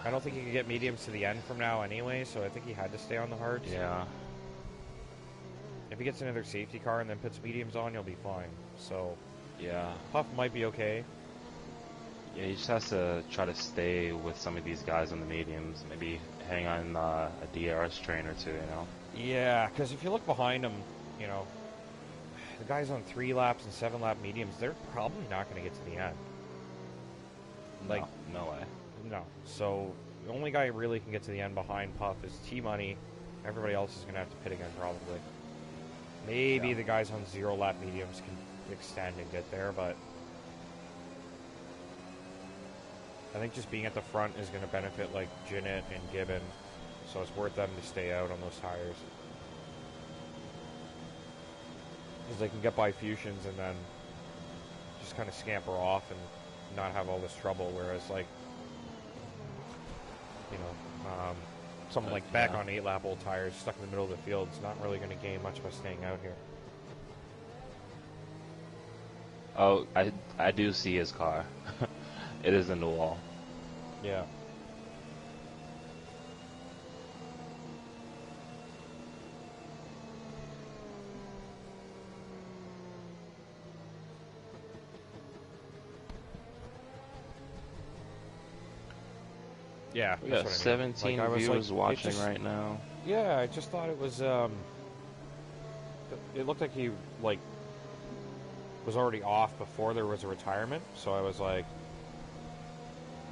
Speaker 1: I don't think he could get mediums to the end from now anyway, so I think he had to stay on the hards.
Speaker 2: Yeah.
Speaker 1: If he gets another safety car and then puts mediums on, he'll be fine. So
Speaker 2: Yeah.
Speaker 1: Puff might be okay.
Speaker 2: Yeah, he just has to try to stay with some of these guys on the mediums. Maybe hang on a DRS train or two,
Speaker 1: Yeah, because if you look behind him, the guys on 3 laps and 7 lap mediums, they're probably not going to get to the end. Like,
Speaker 2: no way.
Speaker 1: No. So the only guy who really can get to the end behind Puff is T-Money. Everybody else is going to have to pit again, probably. Maybe the guys on 0 lap mediums can extend and get there, but I think just being at the front is going to benefit like Jinnit and Gibbon, so it's worth them to stay out on those tires. Because they can get by fusions and then just kind of scamper off and not have all this trouble, whereas like, someone like Beck on 8 lap old tires stuck in the middle of the field is not really going to gain much by staying out here.
Speaker 2: Oh, I do see his car. It is in the wall.
Speaker 1: Yeah. Yeah,
Speaker 2: We
Speaker 1: that's
Speaker 2: got
Speaker 1: what I mean.
Speaker 2: 17
Speaker 1: Like,
Speaker 2: viewers watching
Speaker 1: just,
Speaker 2: right now.
Speaker 1: Yeah, I just thought it was, it looked like he, was already off before there was a retirement, so I was like,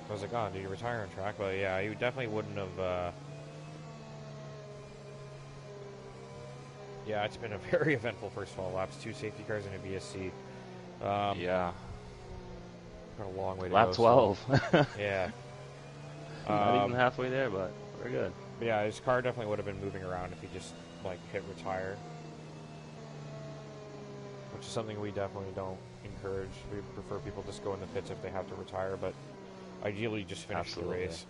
Speaker 1: oh, did he retire on track? But yeah, he definitely wouldn't have, yeah, it's been a very eventful first 12 laps. 2 safety cars and a VSC.
Speaker 2: Yeah.
Speaker 1: Got a long way to
Speaker 2: Lap
Speaker 1: go.
Speaker 2: 12.
Speaker 1: So, yeah.
Speaker 2: Not even halfway there, but we're good.
Speaker 1: Yeah, his car definitely would have been moving around if he just like hit retire, which is something we definitely don't encourage. We prefer people just go in the pits if they have to retire, but ideally just finish the race.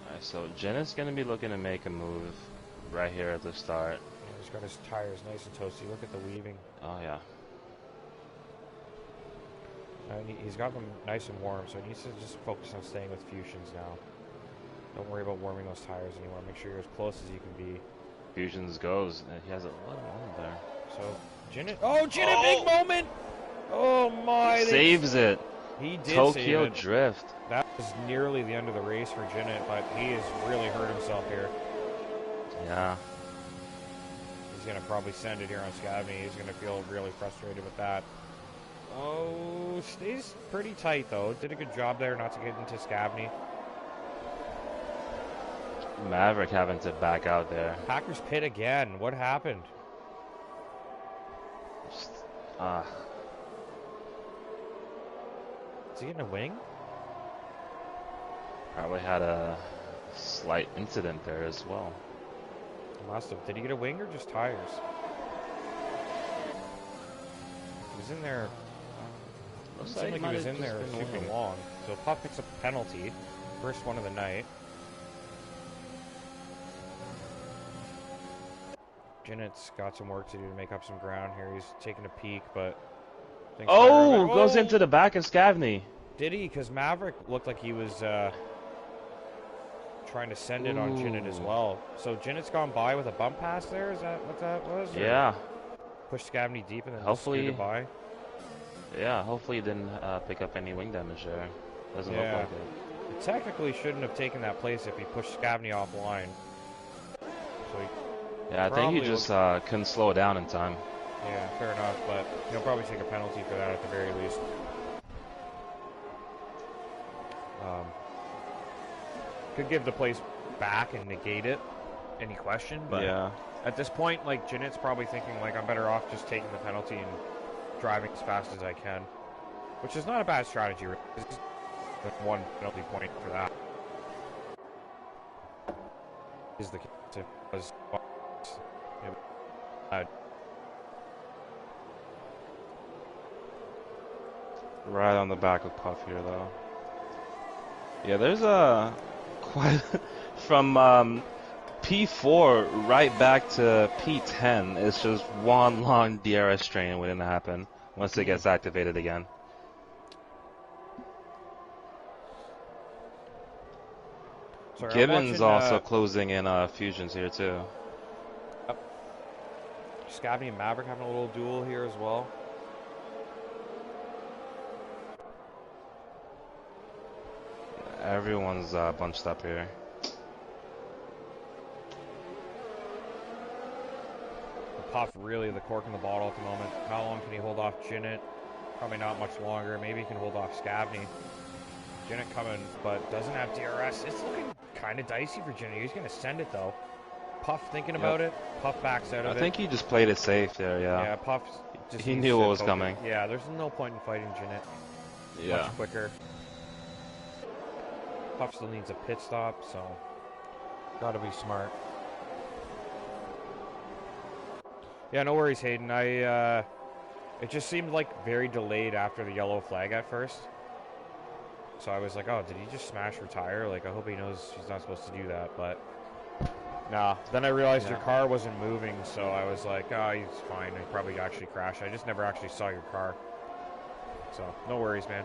Speaker 2: Alright, so Jenna's gonna be looking to make a move right here at the start.
Speaker 1: Yeah, he's got his tires nice and toasty. Look at the weaving.
Speaker 2: Oh yeah.
Speaker 1: He's got them nice and warm, so he needs to just focus on staying with Fusions now. Don't worry about warming those tires anymore. Make sure you're as close as you can be.
Speaker 2: Fusions goes, and he has a lot of moment there.
Speaker 1: So, Jinnit. Oh, Jinnit, big moment! Oh my!
Speaker 2: Saves it.
Speaker 1: He did
Speaker 2: Tokyo
Speaker 1: save it.
Speaker 2: Drift.
Speaker 1: That was nearly the end of the race for Jinnit, but he has really hurt himself here.
Speaker 2: Yeah.
Speaker 1: He's going to probably send it here on Scavney. He's going to feel really frustrated with that. Oh, stays pretty tight, though. Did a good job there not to get into Scavney.
Speaker 2: Maverick having to back out there.
Speaker 1: Packers pit again. What happened?
Speaker 2: Just,
Speaker 1: Is he getting a wing?
Speaker 2: Probably had a slight incident there as well.
Speaker 1: Must have. Did he get a wing or just tires? He was in there.
Speaker 2: Looks
Speaker 1: Seemed like he was in there super long. So Puff picks up a penalty. First one of the night. Jinnit's got some work to do to make up some ground here. He's taking a peek, but...
Speaker 2: goes into the back of Scavney.
Speaker 1: Did he? Because Maverick looked like he was trying to send it on Jinnit as well. So Jinnit's gone by with a bump pass there? Is that what that was?
Speaker 2: Yeah.
Speaker 1: Pushed Scavney deep and then
Speaker 2: hopefully
Speaker 1: scooted by?
Speaker 2: Yeah, hopefully he didn't pick up any wing damage there. Doesn't look like it.
Speaker 1: It technically shouldn't have taken that place if he pushed Scavney offline. So he
Speaker 2: I think he just couldn't slow it down in time.
Speaker 1: Yeah, fair enough, but he'll probably take a penalty for that at the very least. Could give the place back and negate it, any question, but at this point, like, Jinnit's probably thinking, like, I'm better off just taking the penalty and driving as fast as I can, which is not a bad strategy. It's just one penalty point for that. Is the case if it was
Speaker 2: right on the back of Puff here, though. Yeah, there's a quite from P4 right back to P10. It's just one long DRS train waiting to happen once it gets activated again.
Speaker 1: Sorry,
Speaker 2: Gibbons also closing in Fusions here too.
Speaker 1: Scavney and Maverick having a little duel here as well.
Speaker 2: Everyone's bunched up here.
Speaker 1: Puff really the cork in the bottle at the moment. How long can he hold off Jinnit? Probably not much longer. Maybe he can hold off Scavney. Jinnit coming, but doesn't have DRS. It's looking kind of dicey for Jinnit. He's going to send it, though. Puff thinking about it. Puff backs out of it.
Speaker 2: I think he just played it safe there, yeah.
Speaker 1: Yeah, Puff just
Speaker 2: he knew what was coming.
Speaker 1: Yeah, there's no point in fighting Jinnit.
Speaker 2: Yeah.
Speaker 1: Much quicker. Puff still needs a pit stop, so gotta be smart. Yeah, no worries, Hayden. It just seemed like very delayed after the yellow flag at first. So I was like, oh, did he just smash her tire? Like, I hope he knows she's not supposed to do that, but nah. Then I realized your car wasn't moving, so I was like, oh, he's fine. He probably actually crashed. I just never actually saw your car. So, no worries, man.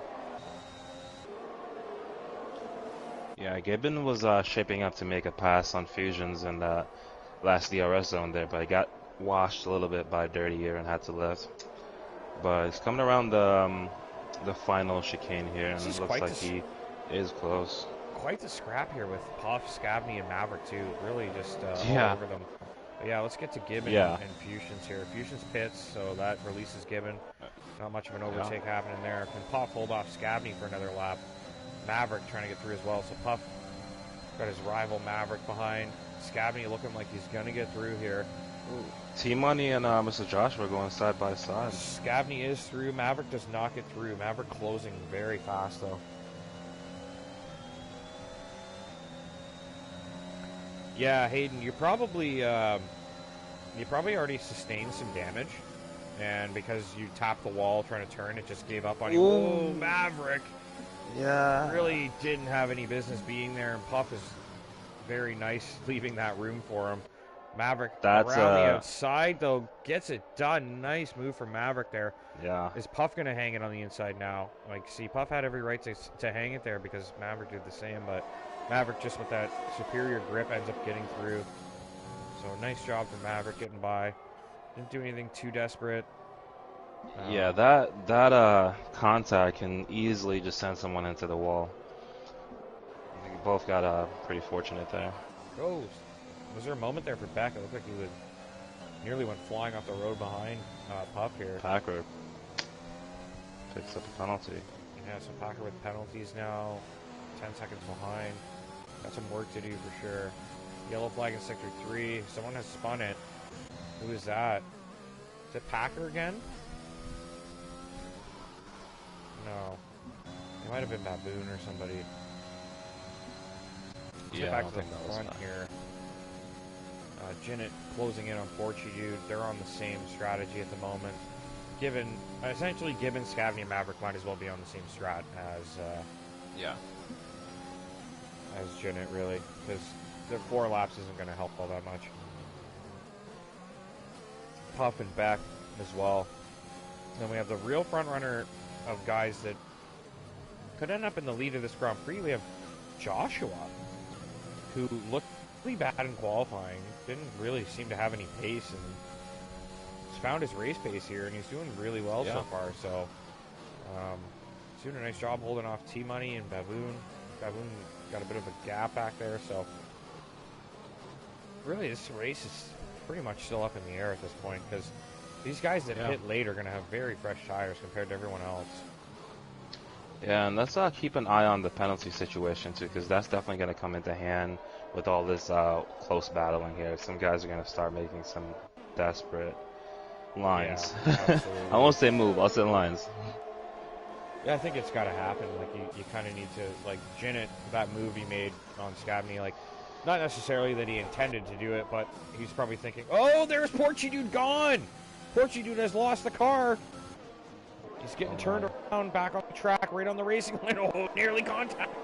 Speaker 2: Yeah, Gibbon was shaping up to make a pass on Fusions in the last DRS zone there, but he got washed a little bit by Dirty Ear and had to lift. But he's coming around the final chicane here, and it looks like he is close.
Speaker 1: Quite the scrap here with Puff, Scavney, and Maverick too. Really just all over them. But yeah, let's get to Gibbon and Fusions here. Fusions pits, so that releases Gibbon. Not much of an overtake happening there. Can Puff hold off Scavney for another lap? Maverick trying to get through as well. So Puff got his rival Maverick behind. Scavney looking like he's going to get through here.
Speaker 2: T-Money and Mr. Joshua going side by side.
Speaker 1: Scavney is through. Maverick does not get through. Maverick closing very fast, though. Yeah, Hayden, you probably already sustained some damage, and because you tapped the wall trying to turn, it just gave up on you. Whoa, Maverick!
Speaker 2: Yeah.
Speaker 1: Really didn't have any business being there, and Puff is very nice leaving that room for him. Maverick
Speaker 2: That's
Speaker 1: around the outside, though, gets it done. Nice move from Maverick there.
Speaker 2: Yeah.
Speaker 1: Is Puff going to hang it on the inside now? Like, see, Puff had every right to hang it there because Maverick did the same, but Maverick just with that superior grip ends up getting through. So nice job from Maverick getting by. Didn't do anything too desperate.
Speaker 2: Yeah, that contact can easily just send someone into the wall. We both got pretty fortunate there.
Speaker 1: Oh, was there a moment there for Beck? It looked like he nearly went flying off the road behind Puff here.
Speaker 2: Packer picks up a penalty.
Speaker 1: Yeah, so Packer with penalties now. 10 seconds behind. Got some work to do for sure. Yellow flag in Sector 3. Someone has spun it. Who is that? Is it Packer again? No. It might have been Baboon or somebody. Let's get back to the front here. Jinnit closing in on Portuguese. They're on the same strategy at the moment. Essentially, Gibbon, Scavney, and Maverick might as well be on the same strat as Jinnit, really, because the 4 laps isn't going to help all that much. Puff and Beck as well. Then we have the real front runner of guys that could end up in the lead of this Grand Prix. We have Joshua, who looked really bad in qualifying, didn't really seem to have any pace, and he's found his race pace here, and he's doing really well so far. So he's doing a nice job holding off T-Money and Baboon. Baboon got a bit of a gap back there, so really this race is pretty much still up in the air at this point, because these guys that hit late are going to have very fresh tires compared to everyone else.
Speaker 2: Yeah, and let's keep an eye on the penalty situation too, because that's definitely going to come into hand with all this close battling here. Some guys are going to start making some desperate lines.
Speaker 1: Yeah,
Speaker 2: I won't say move, I'll say lines.
Speaker 1: Yeah, I think it's got to happen. Like, you kind of need to, like, Jinnit, that move he made on Scavney, like, not necessarily that he intended to do it, but he's probably thinking, oh, there's Portuguese gone! Portuguese has lost the car. He's getting turned around, back on the track, right on the racing line. Oh, nearly contact.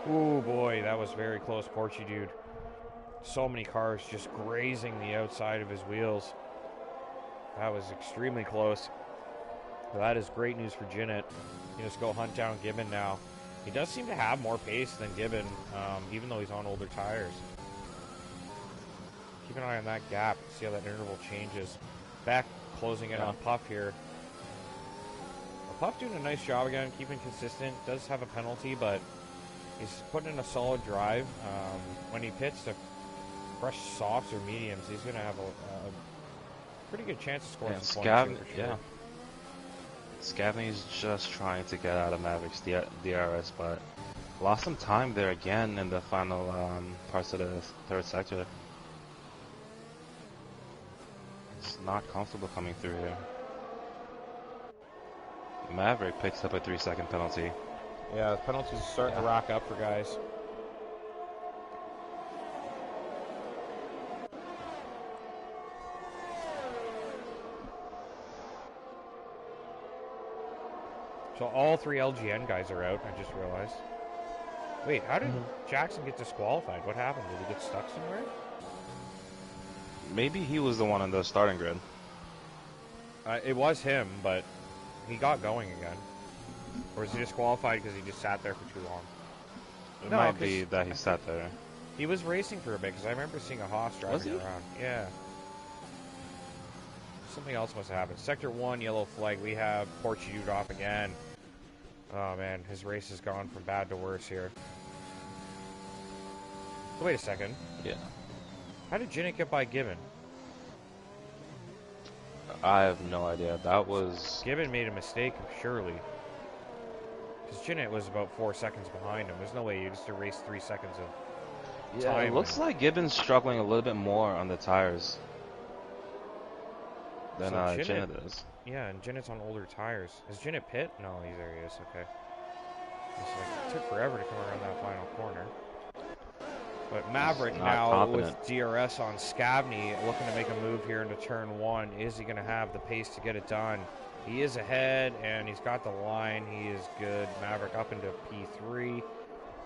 Speaker 1: Oh, boy, that was very close, Portuguese. So many cars just grazing the outside of his wheels. That was extremely close. Well, that is great news for Jinnit. He just go hunt down Gibbon now. He does seem to have more pace than Gibbon, even though he's on older tires. Keep an eye on that gap. See how that interval changes. Beck closing in on Puff here. Well, Puff doing a nice job again, keeping consistent. Does have a penalty, but he's putting in a solid drive. When he pits to fresh softs or mediums, he's going to have a pretty good chance of scoring some points.
Speaker 2: Yeah. Scavney's just trying to get out of Maverick's DRS, but lost some time there again in the final parts of the third sector. It's not comfortable coming through here. Maverick picks up a 3-second penalty.
Speaker 1: Yeah, the penalties are starting to rack up for guys. So all 3 LGN guys are out, I just realized. Wait, how did Jackson get disqualified? What happened? Did he get stuck somewhere?
Speaker 2: Maybe he was the one on the starting grid.
Speaker 1: It was him, but he got going again. Or was he disqualified because he just sat there for too long?
Speaker 2: It might be that he sat there.
Speaker 1: He was racing for a bit, because I remember seeing a Haas driving around. Yeah. Something else must have happened. Sector 1, yellow flag. We have Portuguese off again. Oh, man. His race has gone from bad to worse here. So wait a second.
Speaker 2: Yeah.
Speaker 1: How did Jinnit get by Gibbon?
Speaker 2: I have no idea. That was...
Speaker 1: Gibbon made a mistake, surely. Because Jinnit was about 4 seconds behind him. There's no way you just erase 3 seconds of time.
Speaker 2: It looks like Gibbon's struggling a little bit more on the tires than Jinnit is.
Speaker 1: Yeah, and Jinnit's on older tires. Is Jinnit pit? No, there he is. Okay. It took forever to come around that final corner. But Maverick
Speaker 2: not
Speaker 1: now
Speaker 2: confident.
Speaker 1: with DRS on Scavney looking to make a move here into turn 1. Is he going to have the pace to get it done? He is ahead, and he's got the line. He is good. Maverick up into P3.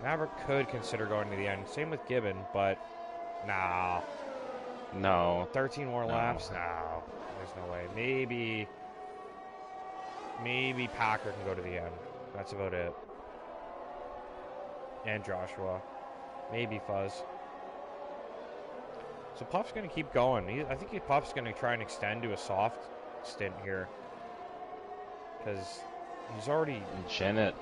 Speaker 1: Maverick could consider going to the end. Same with Gibbon, but nah.
Speaker 2: No.
Speaker 1: 13 more laps? No. There's no way. Maybe Packer can go to the end. That's about it. And Joshua. Maybe Fuzz. So Puff's going to keep going. I think Puff's going to try and extend to a soft stint here. Because he's already...
Speaker 2: Janet.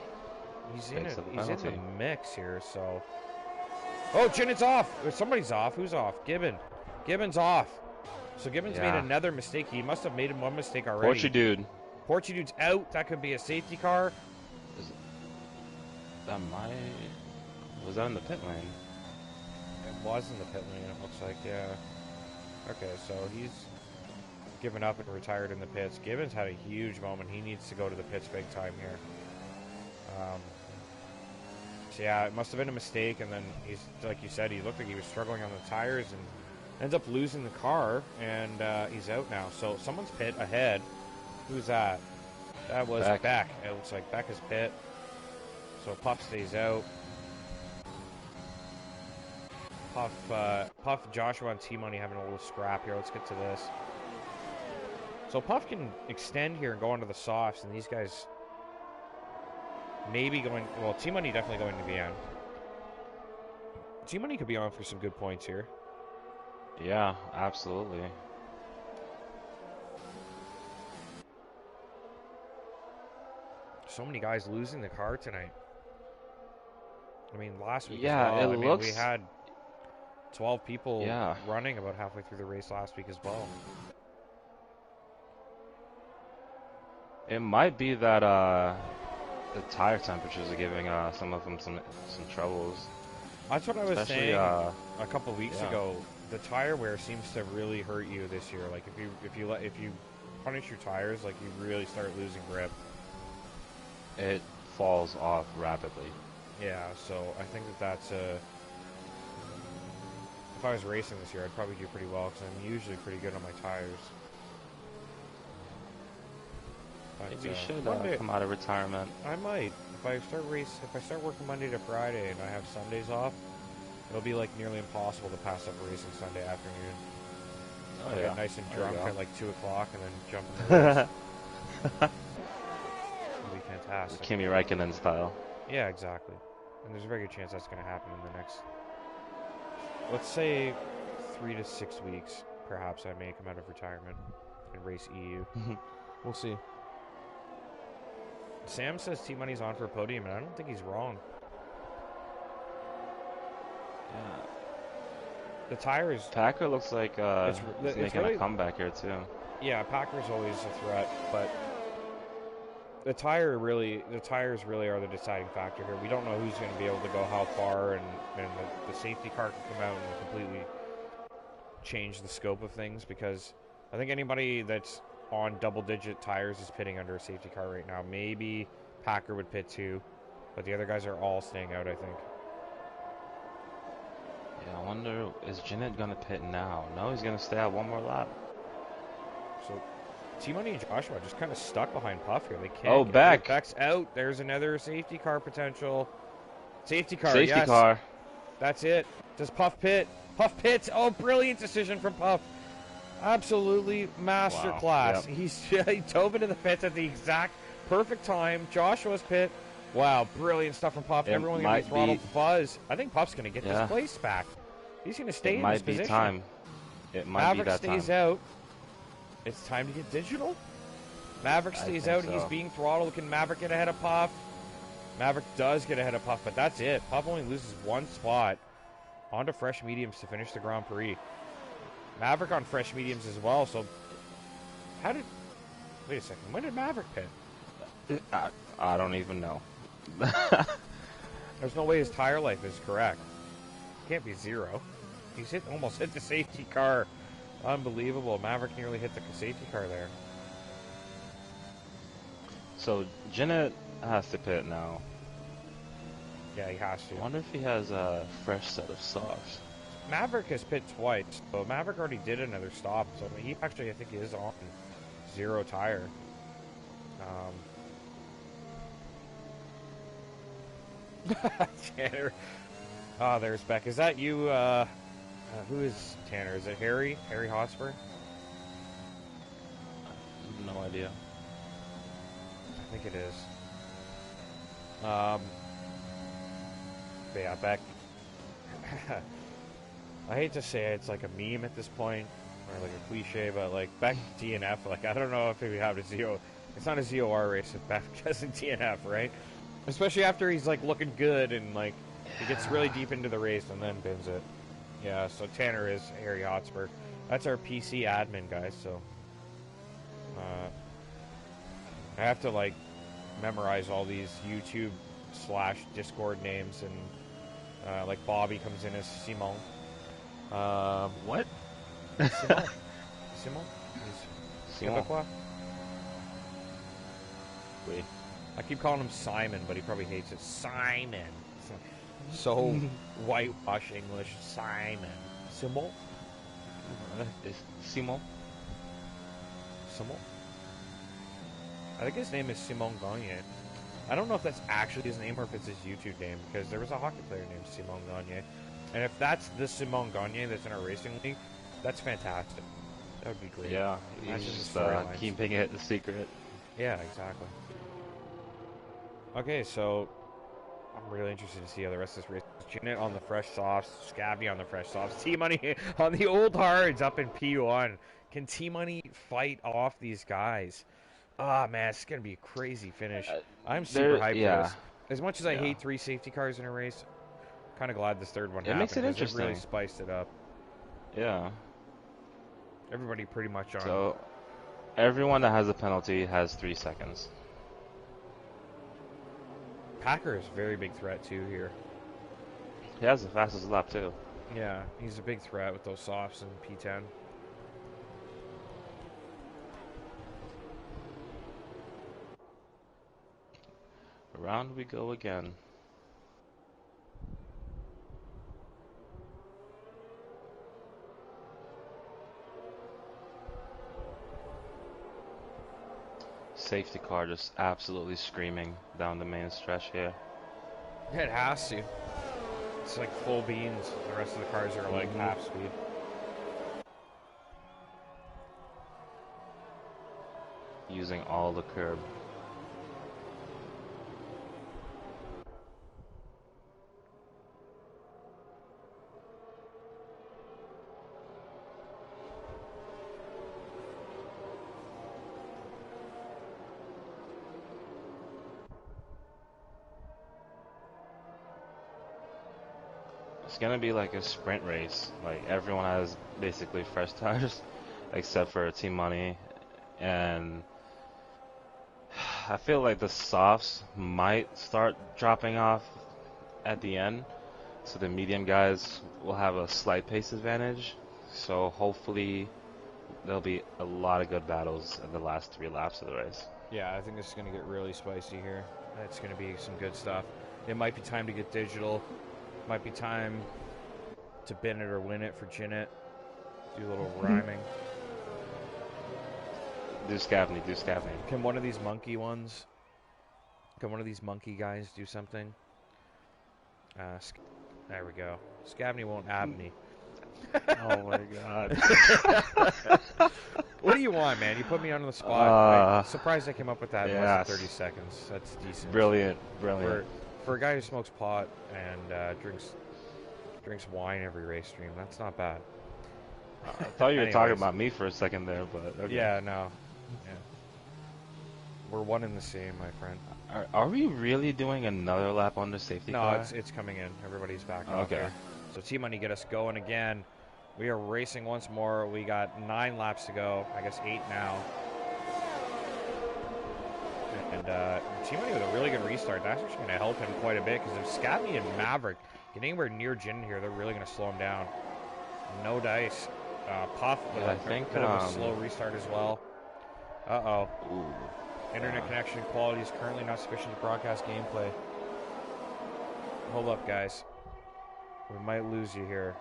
Speaker 1: He's in the mix here, so... Oh, Janet's off! Somebody's off. Who's off? Gibbon. Gibbon's off. So Gibbon's made another mistake. He must have made one mistake already. Porchy Dude's out. That could be a safety car.
Speaker 2: Was that in the pit lane?
Speaker 1: It was in the pit lane, it looks like, yeah. Okay, so he's given up and retired in the pits. Gibbons had a huge moment. He needs to go to the pits big time here. So yeah, it must have been a mistake, and then he's, like you said, he looked like he was struggling on the tires and ends up losing the car, and he's out now. So someone's pit ahead. Who's that? That was Beck. It looks like Beck is pit. So Puff stays out. Puff, Joshua, and T-Money having a little scrap here. Let's get to this. So Puff can extend here and go onto the softs, and these guys maybe going... Well, T-Money definitely going to the end. T-Money could be on for some good points here.
Speaker 2: Yeah, absolutely.
Speaker 1: So many guys losing the car tonight. I mean, last week
Speaker 2: yeah,
Speaker 1: as well.
Speaker 2: it looks...
Speaker 1: we had 12 people running about halfway through the race last week as well.
Speaker 2: It might be that the tire temperatures are giving some of them some troubles.
Speaker 1: That's what I was saying a couple weeks ago. The tire wear seems to really hurt you this year. Like if you punish your tires, like you really start losing grip.
Speaker 2: It falls off rapidly.
Speaker 1: Yeah, so I think that's a... If I was racing this year, I'd probably do pretty well because I'm usually pretty good on my tires. But,
Speaker 2: maybe you should come out of retirement.
Speaker 1: I might. If I start working Monday to Friday and I have Sundays off, it'll be like nearly impossible to pass up racing Sunday afternoon. I'll get nice and drunk at like 2 o'clock and then jump in the race. It'll be fantastic.
Speaker 2: Kimi Räikkönen style.
Speaker 1: Yeah, exactly. And there's a very good chance that's going to happen in the next, let's say, 3 to 6 weeks. Perhaps I may come out of retirement and race EU. We'll see. Sam says T-Money's on for a podium, and I don't think he's wrong.
Speaker 2: Yeah.
Speaker 1: The tires...
Speaker 2: Packer looks like he's making a comeback here, too.
Speaker 1: Yeah, Packer's always a threat, but the tires really are the deciding factor here. We don't know who's going to be able to go how far, and the safety car can come out and completely change the scope of things, because I think anybody that's on double-digit tires is pitting under a safety car right now. Maybe Packer would pit too, but the other guys are all staying out, I think.
Speaker 2: Yeah, I wonder, is Jeanette going to pit now? No, he's going to stay out one more lap.
Speaker 1: So T-Money and Joshua just kind of stuck behind Puff here. They can't.
Speaker 2: Oh, Beck.
Speaker 1: Beck's out. There's another safety car potential. Safety car,
Speaker 2: Safety car.
Speaker 1: That's it. Does Puff pit? Puff pits. Oh, brilliant decision from Puff. Absolutely masterclass.
Speaker 2: Wow. Yep.
Speaker 1: He dove into the pits at the exact perfect time. Joshua's pit. Wow, brilliant stuff from Puff. Everyone's going to be throttled. Fuzz. I think Puff's going to get this place back. He's going to stay in this position.
Speaker 2: It might
Speaker 1: Maverick
Speaker 2: be that time.
Speaker 1: stays out. It's time to get digital. Maverick stays out.
Speaker 2: So.
Speaker 1: He's being throttled. Can Maverick get ahead of Puff? Maverick does get ahead of Puff, but that's it. Puff only loses one spot. On to fresh mediums to finish the Grand Prix. Maverick on fresh mediums as well, so... Wait a second. When did Maverick pit?
Speaker 2: I don't even know.
Speaker 1: There's no way his tire life is correct. Can't be 0. He's almost hit the safety car. Unbelievable. Maverick nearly hit the safety car there.
Speaker 2: So, Jeanette has to pit now.
Speaker 1: Yeah, he has to.
Speaker 2: I wonder if he has a fresh set of softs.
Speaker 1: Maverick has pit twice, so Maverick already did another stop. So he actually, I think, is on 0 tire. Tanner. Oh, there's Beck. Is that you? Who is Tanner? Is it Harry? Harry Hotspur?
Speaker 2: No idea.
Speaker 1: I think it is. But yeah, Beck. I hate to say it's like a meme at this point, or like a cliche, but like Beck DNF, like I don't know if we have a ZO. It's not a ZOR race if Beck doesn't DNF, right? Especially after he's like looking good and like he gets really deep into the race and then bins it. Yeah, so Tanner is Harry Hotspur. That's our PC admin, guys. So I have to like memorize all these YouTube / Discord names, and like Bobby comes in as Simon.
Speaker 2: What?
Speaker 1: Simon? Simon? He's Quebecois?
Speaker 2: Wait.
Speaker 1: I keep calling him Simon, but he probably hates it. Simon. So whitewash English. Simon. Simon?
Speaker 2: Simon?
Speaker 1: Simon? I think his name is Simon Gagne. I don't know if that's actually his name or if it's his YouTube name, because there was a hockey player named Simon Gagne. And if that's the Simon Gagne that's in our racing league, that's fantastic. That would be great.
Speaker 2: Yeah,
Speaker 1: Imagine
Speaker 2: he's just
Speaker 1: the
Speaker 2: keeping it a secret.
Speaker 1: Yeah, exactly. Okay, so I'm really interested to see how the rest of this race. Janet on the fresh softs, Scabby on the fresh softs, T-Money on the old hards up in P1. Can T-Money fight off these guys? Ah, man, it's going to be a crazy finish. I'm super hyped for this. As much as I hate 3 safety cars in a race, kind of glad this third one happened.
Speaker 2: Makes it interesting.
Speaker 1: It really spiced it up.
Speaker 2: Yeah.
Speaker 1: Everybody pretty much on.
Speaker 2: So, everyone that has a penalty has 3 seconds.
Speaker 1: Packer is a very big threat, too, here.
Speaker 2: He has the fastest lap, too.
Speaker 1: Yeah, he's a big threat with those softs in P10.
Speaker 2: Around we go again. Safety car just absolutely screaming down the main stretch here.
Speaker 1: It has to. It's like full beans. The rest of the cars are like half speed.
Speaker 2: Using all the curb. It's gonna be like a sprint race. Like everyone has basically fresh tires, except for Team Money, and I feel like the softs might start dropping off at the end, so the medium guys will have a slight pace advantage. So hopefully there'll be a lot of good battles in the last 3 laps of the race.
Speaker 1: Yeah, I think this is going to get really spicy here. It's going to be some good stuff. It might be time to get digital. Might be time to bin it or win it for Jinnit. Do a little rhyming.
Speaker 2: Do Scavney, do Scavney.
Speaker 1: Can one of these monkey ones, can one of these monkey guys do something? There we go. Scavney won't abney.
Speaker 2: Oh my god.
Speaker 1: What do you want, man? You put me on the spot. I'm surprised I came up with that in less than 30 seconds. That's decent.
Speaker 2: Brilliant, brilliant.
Speaker 1: For a guy who smokes pot and drinks wine every race stream, that's not bad.
Speaker 2: I thought you were talking about me for a second there, but okay.
Speaker 1: Yeah, no. Yeah. We're one and the same, my friend.
Speaker 2: Are we really doing another lap on the safety car?
Speaker 1: No, it's coming in. Everybody's back.
Speaker 2: Okay.
Speaker 1: So T-Money, get us going again. We are racing once more. We got 9 laps to go. I guess 8 now. And T-Money with a really good restart. That's actually going to help him quite a bit, because if Scabney and Maverick get anywhere near Jin here, they're really going to slow him down. No dice. Puff with a bit of a slow restart as well. Uh-oh. Internet connection quality is currently not sufficient to broadcast gameplay. Hold up, guys. We might lose you here.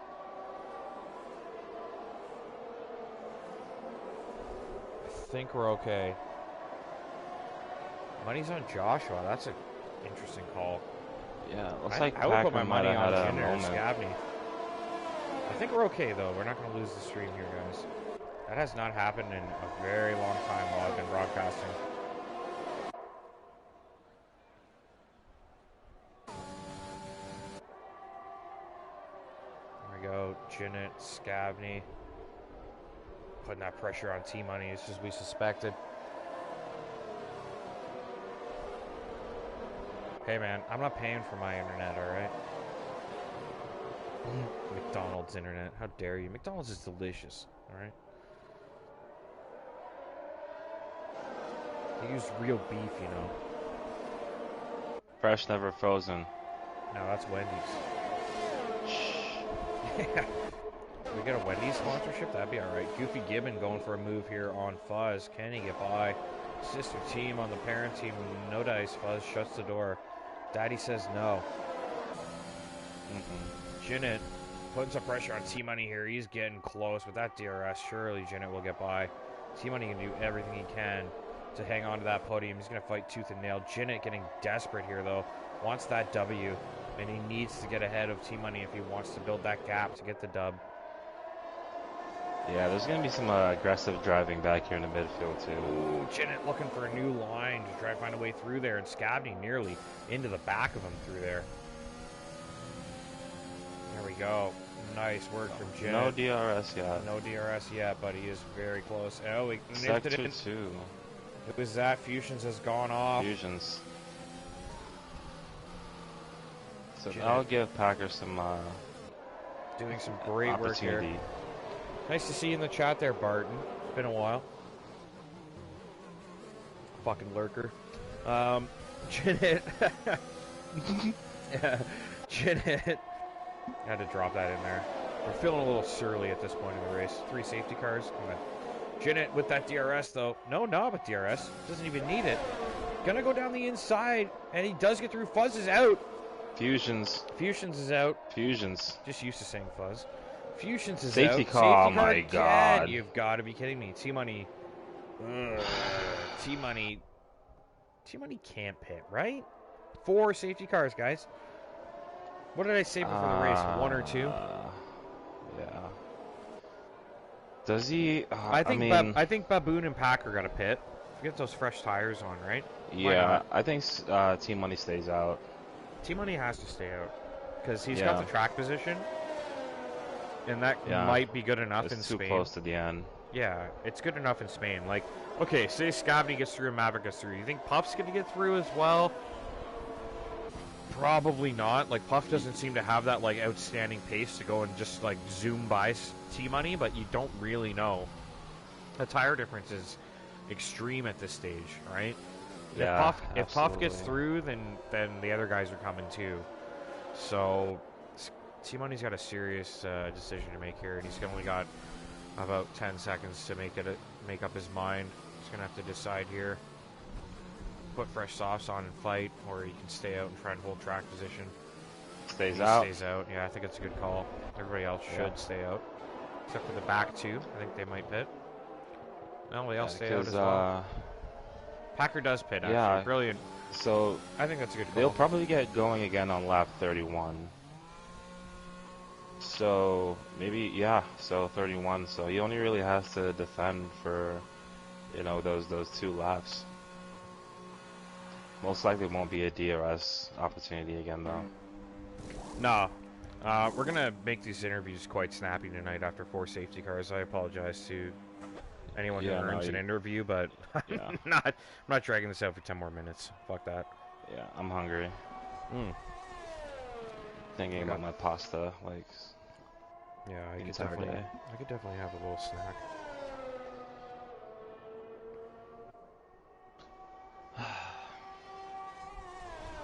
Speaker 1: I think we're okay. Money's on Joshua. That's an interesting call.
Speaker 2: Yeah, looks like
Speaker 1: I would put my
Speaker 2: Packer might
Speaker 1: money
Speaker 2: have
Speaker 1: on
Speaker 2: had a
Speaker 1: Jinder or
Speaker 2: moment.
Speaker 1: Scabney. I think we're okay, though. We're not going to lose the stream here, guys. That has not happened in a very long time while I've been broadcasting. There we go. Jinnit, Scabney. Putting that pressure on T-Money, as we suspected. Hey, man, I'm not paying for my internet, alright? McDonald's internet. How dare you? McDonald's is delicious, alright? They use real beef, you know.
Speaker 2: Fresh, never frozen.
Speaker 1: No, that's Wendy's. Yeah. We get a Wendy's sponsorship? That'd be alright. Goofy Gibbon going for a move here on Fuzz. Can he get by? Sister team on the parent team. No dice. Fuzz shuts the door. Daddy says no. Jinnit putting some pressure on T-Money here. He's getting close with that DRS. Surely Jinnit will get by. T-Money can do everything he can to hang on to that podium. He's going to fight tooth and nail. Jinnit getting desperate here, though. Wants that W, and he needs to get ahead of T-Money if he wants to build that gap to get the dub.
Speaker 2: Yeah, there's going to be some aggressive driving back here in the midfield, too.
Speaker 1: Ooh, Jinnit looking for a new line to try to find a way through there, and Scabney nearly into the back of him through there. There we go. Nice work from Jinnit.
Speaker 2: No DRS yet.
Speaker 1: No DRS yet, but he is very close. Oh, he nipped
Speaker 2: Sector
Speaker 1: it in.
Speaker 2: 2.
Speaker 1: It was that. Fusions has gone off.
Speaker 2: Fusions. So
Speaker 1: Jinnit.
Speaker 2: that'll give Packer some
Speaker 1: Doing some great work here.
Speaker 2: opportunity.
Speaker 1: Nice to see you in the chat there, Barton. It's been a while. Fucking lurker. Jinnit. Yeah, Jinnit. Had to drop that in there. We're feeling a little surly at this point in the race. 3 safety cars. Come on. Jinnit with that DRS, though. No knob with DRS. Doesn't even need it. Gonna go down the inside, and he does get through. Fuzz is out.
Speaker 2: Fusions.
Speaker 1: Fusions is out.
Speaker 2: Fusions.
Speaker 1: Just used to saying Fuzz. Fusions is
Speaker 2: Safety
Speaker 1: out.
Speaker 2: car,
Speaker 1: Safety car
Speaker 2: my
Speaker 1: again.
Speaker 2: God.
Speaker 1: You've got to be kidding me. T-Money. T-Money. T-Money can't pit, right? 4 safety cars, guys. What did I say before the race? 1 or 2?
Speaker 2: Yeah. Does he?
Speaker 1: I think Baboon and Packer got a pit. Get those fresh tires on, right?
Speaker 2: Yeah, I think T-Money stays out.
Speaker 1: T-Money has to stay out because he's got the track position, and that might be good enough in Spain.
Speaker 2: It's too close to the end.
Speaker 1: Yeah, it's good enough in Spain. Like, okay, say Scabney gets through and Maverick gets through. You think Puff's going to get through as well? Probably not. Like, Puff doesn't seem to have that, like, outstanding pace to go and just, like, zoom by T-Money, but you don't really know. The tire difference is extreme at this stage, right?
Speaker 2: Yeah,
Speaker 1: if Puff gets through, then the other guys are coming too. So T-Money's got a serious decision to make here, and he's only got about 10 seconds to make up his mind. He's gonna have to decide here. Put fresh softs on and fight, or he can stay out and try and hold track position.
Speaker 2: Stays out.
Speaker 1: Stays out. Yeah, I think it's a good call. Everybody else should stay out, except for the back two. I think they might pit. No, they all stay out as well. Packer does pit, actually.
Speaker 2: Yeah.
Speaker 1: Brilliant.
Speaker 2: So
Speaker 1: I think that's a good call.
Speaker 2: they'll probably get going again on lap 31. So maybe, so 31. So he only really has to defend for, those 2 laps. Most likely won't be a DRS opportunity again, though.
Speaker 1: No. We're going to make these interviews quite snappy tonight after 4 safety cars. I apologize to anyone who earns an interview, but I'm not dragging this out for 10 more minutes. Fuck that.
Speaker 2: Yeah, I'm hungry. Thinking about my pasta, like.
Speaker 1: Yeah, I could definitely have a little snack.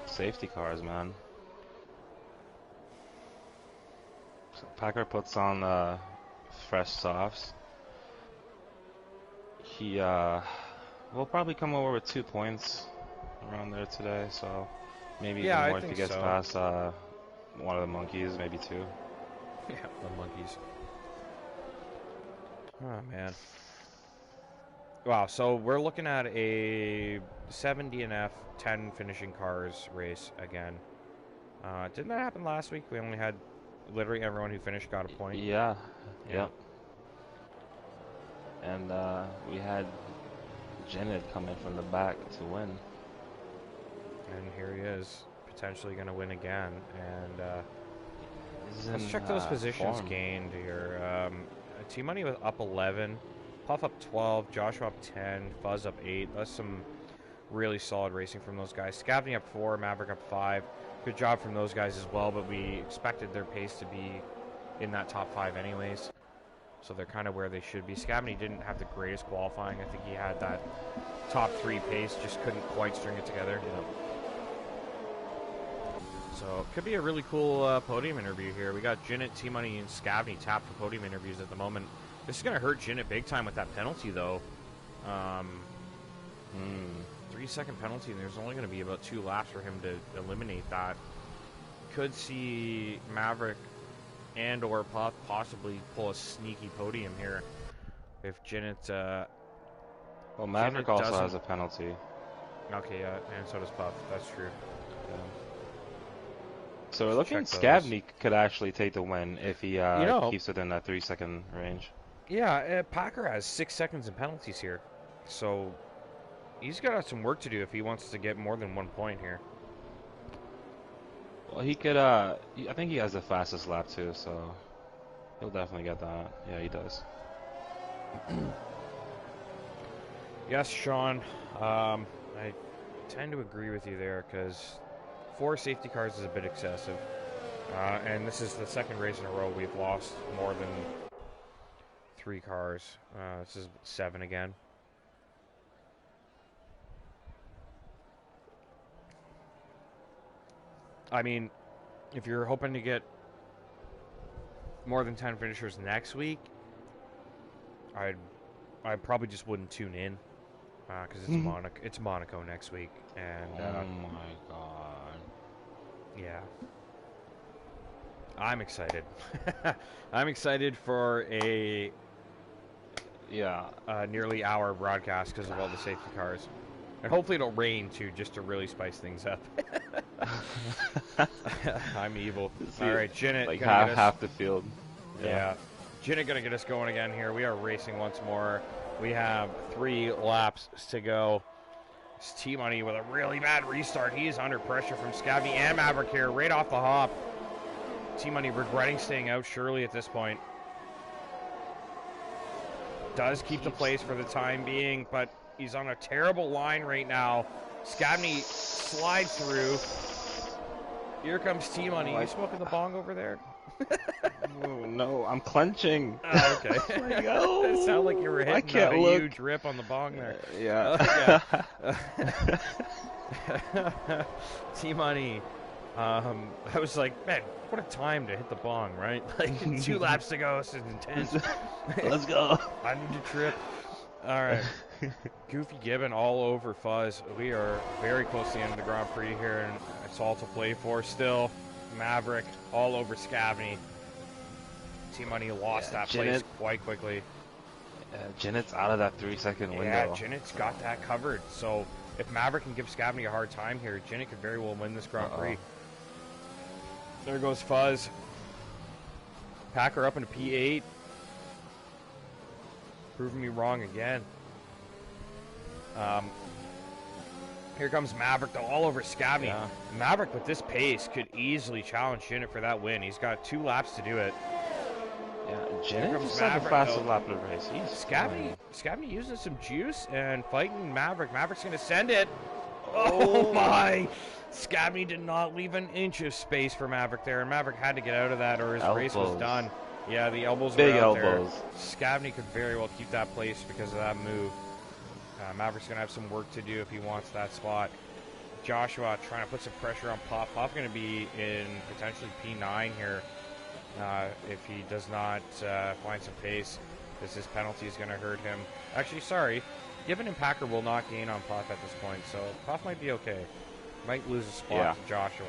Speaker 2: Safety cars, man. So Packer puts on fresh softs. He will probably come over with 2 points around there today, so maybe even more if he gets past one of the monkeys, maybe two.
Speaker 1: Yeah, the monkeys. Oh, man. Wow, so we're looking at a 7 DNF, 10 finishing cars race again. Didn't that happen last week? We only had literally everyone who finished got a point.
Speaker 2: Yeah. Yep. And we had Zenith come in from the back to win.
Speaker 1: And here he is, potentially going to win again. And let's
Speaker 2: In,
Speaker 1: check those positions
Speaker 2: form.
Speaker 1: gained here. T-Money was up 11, Puff up 12, Joshua up 10, Fuzz up 8. That's some really solid racing from those guys. Scavney up 4, Maverick up 5. Good job from those guys as well, but we expected their pace to be in that top 5 anyways. So they're kind of where they should be. Scavney didn't have the greatest qualifying. I think he had that top 3 pace, just couldn't quite string it together. So it could be a really cool podium interview here. We got Zenith, T-Money, and Scavney tapped for podium interviews at the moment. This is going to hurt Zenith big time with that penalty, though. 3-second penalty, and there's only going to be about 2 laps for him to eliminate that. Could see Maverick and or Puff possibly pull a sneaky podium here if Zenith...
Speaker 2: well, Maverick also has a penalty.
Speaker 1: Okay, yeah, and so does Puff. That's true.
Speaker 2: Yeah. So we're looking Scavney could actually take the win if he keeps within that 3-second range.
Speaker 1: Yeah, Packer has 6 seconds in penalties here. So he's got some work to do if he wants to get more than 1 point here.
Speaker 2: Well, he could, I think he has the fastest lap too, so he'll definitely get that. Yeah, he does.
Speaker 1: Yes, Sean. I tend to agree with you there because 4 safety cars is a bit excessive. And this is the second race in a row we've lost more than 3 cars. This is 7 again. I mean, if you're hoping to get more than 10 finishers next week, I probably just wouldn't tune in because it's Monaco next week, and
Speaker 2: oh my god,
Speaker 1: yeah, I'm excited. I'm excited for a nearly hour broadcast because of all the safety cars. And hopefully it'll rain, too, just to really spice things up. I'm evil. All right, Zenith.
Speaker 2: Like half the field.
Speaker 1: Yeah. Zenith going to get us going again here. We are racing once more. We have 3 laps to go. It's T-Money with a really bad restart. He is under pressure from Scavney and Maverick here, right off the hop. T-Money regretting staying out surely at this point. Does keep the place for the time being, but he's on a terrible line right now. Scavney slides through. Here comes T-Money. You smoking the bong over there?
Speaker 2: Oh, no, I'm clenching.
Speaker 1: Oh, okay.
Speaker 2: Like, oh,
Speaker 1: it sounded like you were hitting a huge rip on the bong there.
Speaker 2: Yeah.
Speaker 1: T-Money. I was like, man, what a time to hit the bong, right? Like 2 laps to go. This is intense.
Speaker 2: Let's go.
Speaker 1: I need to trip. All right. Goofy Gibbon all over Fuzz. We are very close to the end of the Grand Prix here, and it's all to play for still. Maverick all over Scavney. T-Money lost that place quite quickly.
Speaker 2: Zenith's out of that 3-second window.
Speaker 1: Yeah, Zenith's got that covered. So if Maverick can give Scavney a hard time here, Zenith could very well win this Grand Prix. There goes Fuzz. Packer up into P8. Proving me wrong again. Here comes Maverick, though, all over Scavney. Yeah. Maverick, with this pace, could easily challenge Zenith for that win. He's got 2 laps to do it.
Speaker 2: Yeah, Zenith just had the fastest lap of the race.
Speaker 1: Scavney using some juice and fighting Maverick. Maverick's going to send it. Oh, my. Scavney did not leave an inch of space for Maverick there, and Maverick had to get out of that or his race was done. Yeah, the elbows were out there. Scavney could very well keep that place because of that move. Maverick's going to have some work to do if he wants that spot. Joshua trying to put some pressure on Puff. Puff going to be in potentially P9 here if he does not find some pace, because his penalty is going to hurt him. Actually, sorry. Gibbon and Packer will not gain on Puff at this point, so Puff might be okay. Might lose a spot to Joshua.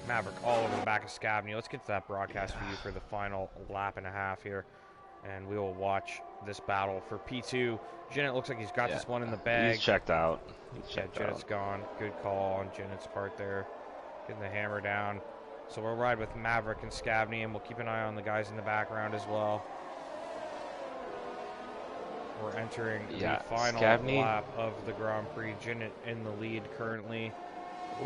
Speaker 1: Maverick all over the back of Scabney. Let's get to that broadcast for you for the final lap and a half here. And we will watch this battle for P2. Jinnit looks like he's got this one in the bag.
Speaker 2: He's checked out.
Speaker 1: Jinnit's gone. Good call on Jinnit's part there. Getting the hammer down. So we'll ride with Maverick and Scabney, and we'll keep an eye on the guys in the background as well. We're entering the final lap of the Grand Prix. Jinnit in the lead currently.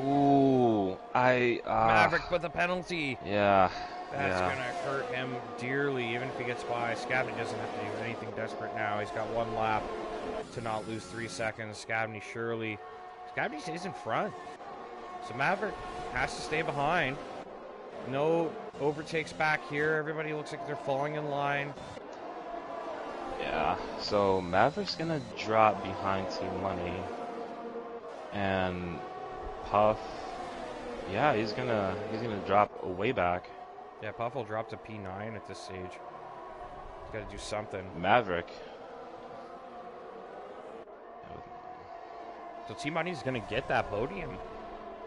Speaker 2: Ooh,
Speaker 1: Maverick with a penalty.
Speaker 2: Yeah.
Speaker 1: That's going to hurt him dearly, even if he gets by. Scabney doesn't have to do anything desperate now. He's got one lap to not lose 3 seconds. Scabney stays in front. So Maverick has to stay behind. No overtakes back here. Everybody looks like they're falling in line.
Speaker 2: Yeah, so Maverick's going to drop behind Team Money. And Puff, yeah, he's gonna drop way back.
Speaker 1: Yeah, Puff will drop to P9 at this stage. He's got to do something.
Speaker 2: Maverick.
Speaker 1: So Team Money's going to get that podium.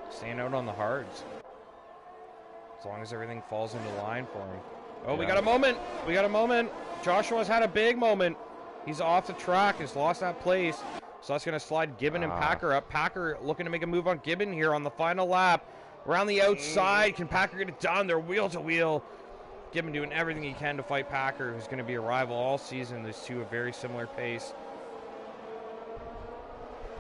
Speaker 1: Staying out on the hards. As long as everything falls into line for him. Oh, yeah. We got a moment. We got a moment. Joshua's had a big moment. He's off the track. He's lost that place. So that's going to slide Gibbon and Packer up. Packer looking to make a move on Gibbon here on the final lap. Around the outside. Can Packer get it done? They're wheel to wheel. Gibbon doing everything he can to fight Packer, who's going to be a rival all season. These two have very similar pace.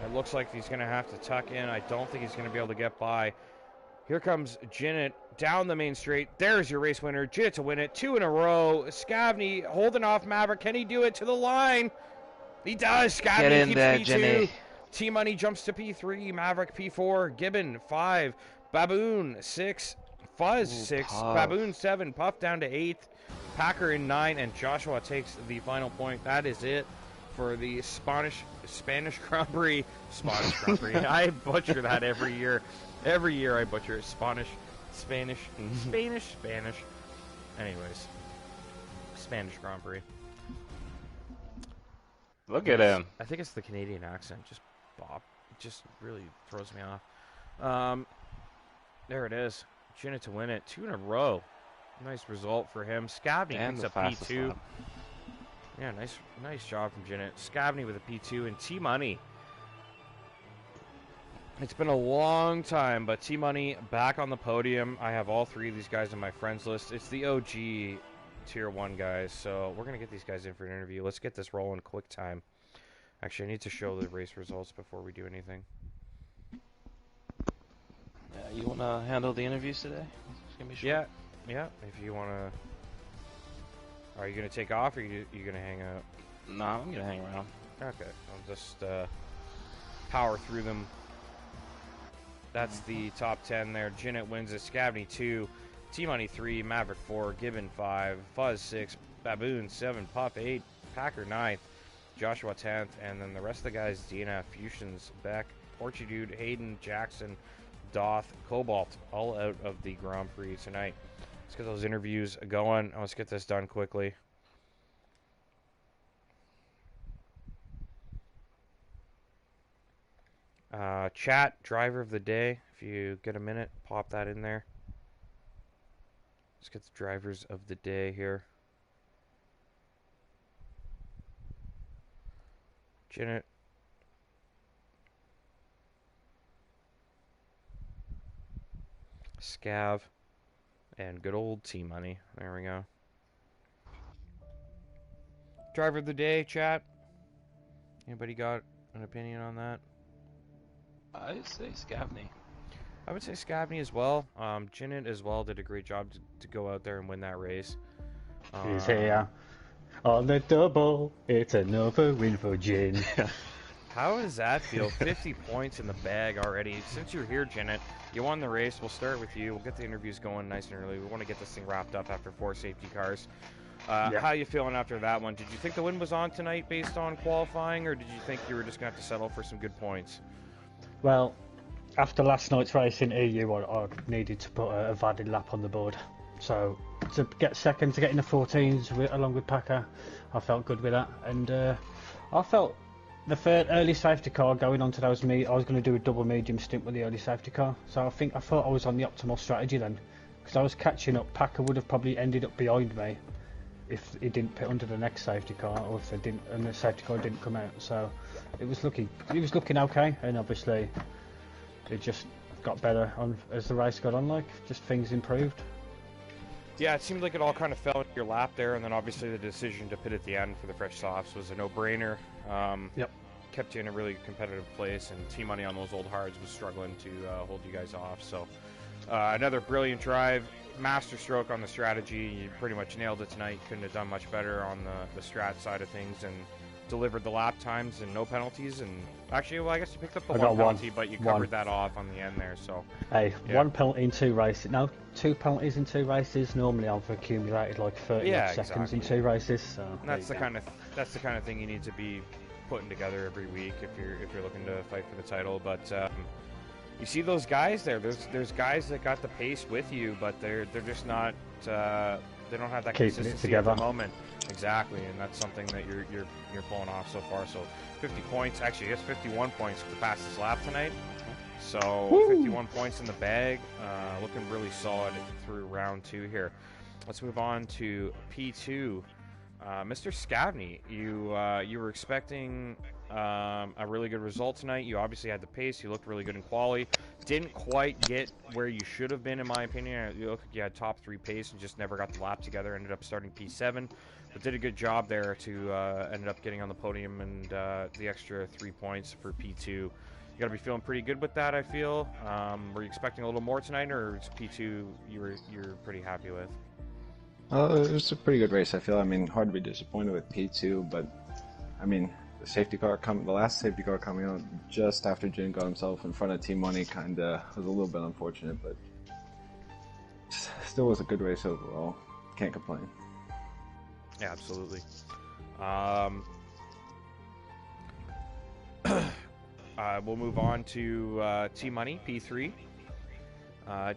Speaker 1: It looks like he's going to have to tuck in. I don't think he's going to be able to get by. Here comes Jinnit down the main straight. There's your race winner. Jinnit to win it. 2 in a row. Scabney holding off Maverick. Can he do it to the line? He does. Scabney keeps
Speaker 2: there,
Speaker 1: P2.
Speaker 2: Jinnit.
Speaker 1: Team Money jumps to P3. Maverick P4. Gibbon 5. Baboon 6. Fuzz 6.
Speaker 2: Puff.
Speaker 1: Baboon 7. Puff down to 8th. Packer in 9. And Joshua takes the final point. That is it for the Spanish Grand Prix. Spanish Grand Prix. I butcher that every year. Every year I butcher it. Spanish. Anyways. Spanish Grand Prix.
Speaker 2: Look at him.
Speaker 1: I think it's the Canadian accent. Just really throws me off. There it is. Jinnit to win it. 2 in a row. Nice result for him. Scabney picks up P2. Yeah, nice job from Jinnit. Scabney with a P2 and T-Money. It's been a long time, but T-Money back on the podium. I have all 3 of these guys on my friends list. It's the OG Tier 1 guys, so we're going to get these guys in for an interview. Let's get this rolling quick time. Actually, I need to show the race results before we do anything.
Speaker 2: You want to handle the interviews today?
Speaker 1: Yeah. If you want to... Are you going to take off, or are you going to hang out?
Speaker 2: No, I'm going to hang around.
Speaker 1: Okay, I'll just power through them. That's the top 10 there. Jinnit wins it. Scabney 2. T-Money 3. Maverick 4. Gibbon 5. Fuzz 6. Baboon 7. Puff 8. Packer 9th. Joshua 10th. And then the rest of the guys, DNF, Fusions, Beck, Portudude, Hayden, Jackson, Doth, Cobalt, all out of the Grand Prix tonight. Let's get those interviews going. Let's get this done quickly. Chat, driver of the day. If you get a minute, pop that in there. Let's get the drivers of the day here. Jinnit. Scav. And good old T-Money. There we go. Driver of the day, chat. Anybody got an opinion on that?
Speaker 2: I'd say Scabney.
Speaker 1: I would say Scabney as well. Jinnit as well did a great job to go out there and win that race.
Speaker 3: He's here on the double. It's another win for Jin.
Speaker 1: How does that feel? 50 points in the bag already. Since you're here, Jinnit, you won the race. We'll start with you. We'll get the interviews going nice and early. We want to get this thing wrapped up after 4 safety cars.
Speaker 3: Yeah.
Speaker 1: How you feeling after that one? Did you think the win was on tonight based on qualifying, or did you think you were just going to have to settle for some good points?
Speaker 3: Well, after last night's race in EU, I needed to put a valid lap on the board. So to get second, to get in the 14s along with Packer, I felt good with that. And I felt the third early safety car going on to those I was going to do a double medium stint with the early safety car, so I thought I was on the optimal strategy then, because I was catching up. Packer would have probably ended up behind me if he didn't pit under the next safety car, or if they didn't, and the safety car didn't come out. So it was looking okay, and obviously it just got better on as the race got on. Like, just things improved.
Speaker 1: Yeah, it seemed like it all kind of fell into your lap there, and then obviously the decision to pit at the end for the fresh softs was a no-brainer.
Speaker 3: Yep.
Speaker 1: Kept you in a really competitive place, and T-Money on those old hards was struggling to hold you guys off. So another brilliant drive, master stroke on the strategy. You pretty much nailed it tonight. Couldn't have done much better on the strat side of things, and delivered the lap times and no penalties. And actually, well, I guess you picked up the one penalty, but you covered that off on the end there. So
Speaker 3: hey,
Speaker 1: yeah.
Speaker 3: 1 penalty in 2 races. No, 2 penalties in 2 races. Normally, I've accumulated like 30 seconds in 2 races. So
Speaker 1: that's the kind of thing you need to be putting together every week if you're looking to fight for the title. But you see those guys there. There's guys that got the pace with you, but they're just not. They don't have that consistency at the moment. Exactly, and that's something that you're pulling off so far. So 50 points, actually, it's 51 points to pass this lap tonight. So woo! 51 points in the bag, looking really solid through round 2 here. Let's move on to P2. Mr. Scavney, you were expecting a really good result tonight. You obviously had the pace. You looked really good in quali. Didn't quite get where you should have been, in my opinion. You looked like you had top 3 pace and just never got the lap together. Ended up starting P7, but did a good job there to ended up getting on the podium and the extra 3 points for P2. You got to be feeling pretty good with that, I feel. Were you expecting a little more tonight, or is P2 you're pretty happy with?
Speaker 4: It was a pretty good race, I feel. I mean, hard to be disappointed with P2, but I mean, the last safety car coming out just after Jin got himself in front of T-Money kinda was a little bit unfortunate, but still was a good race overall. Can't complain.
Speaker 1: Yeah, absolutely. We'll move on to T-Money, P3.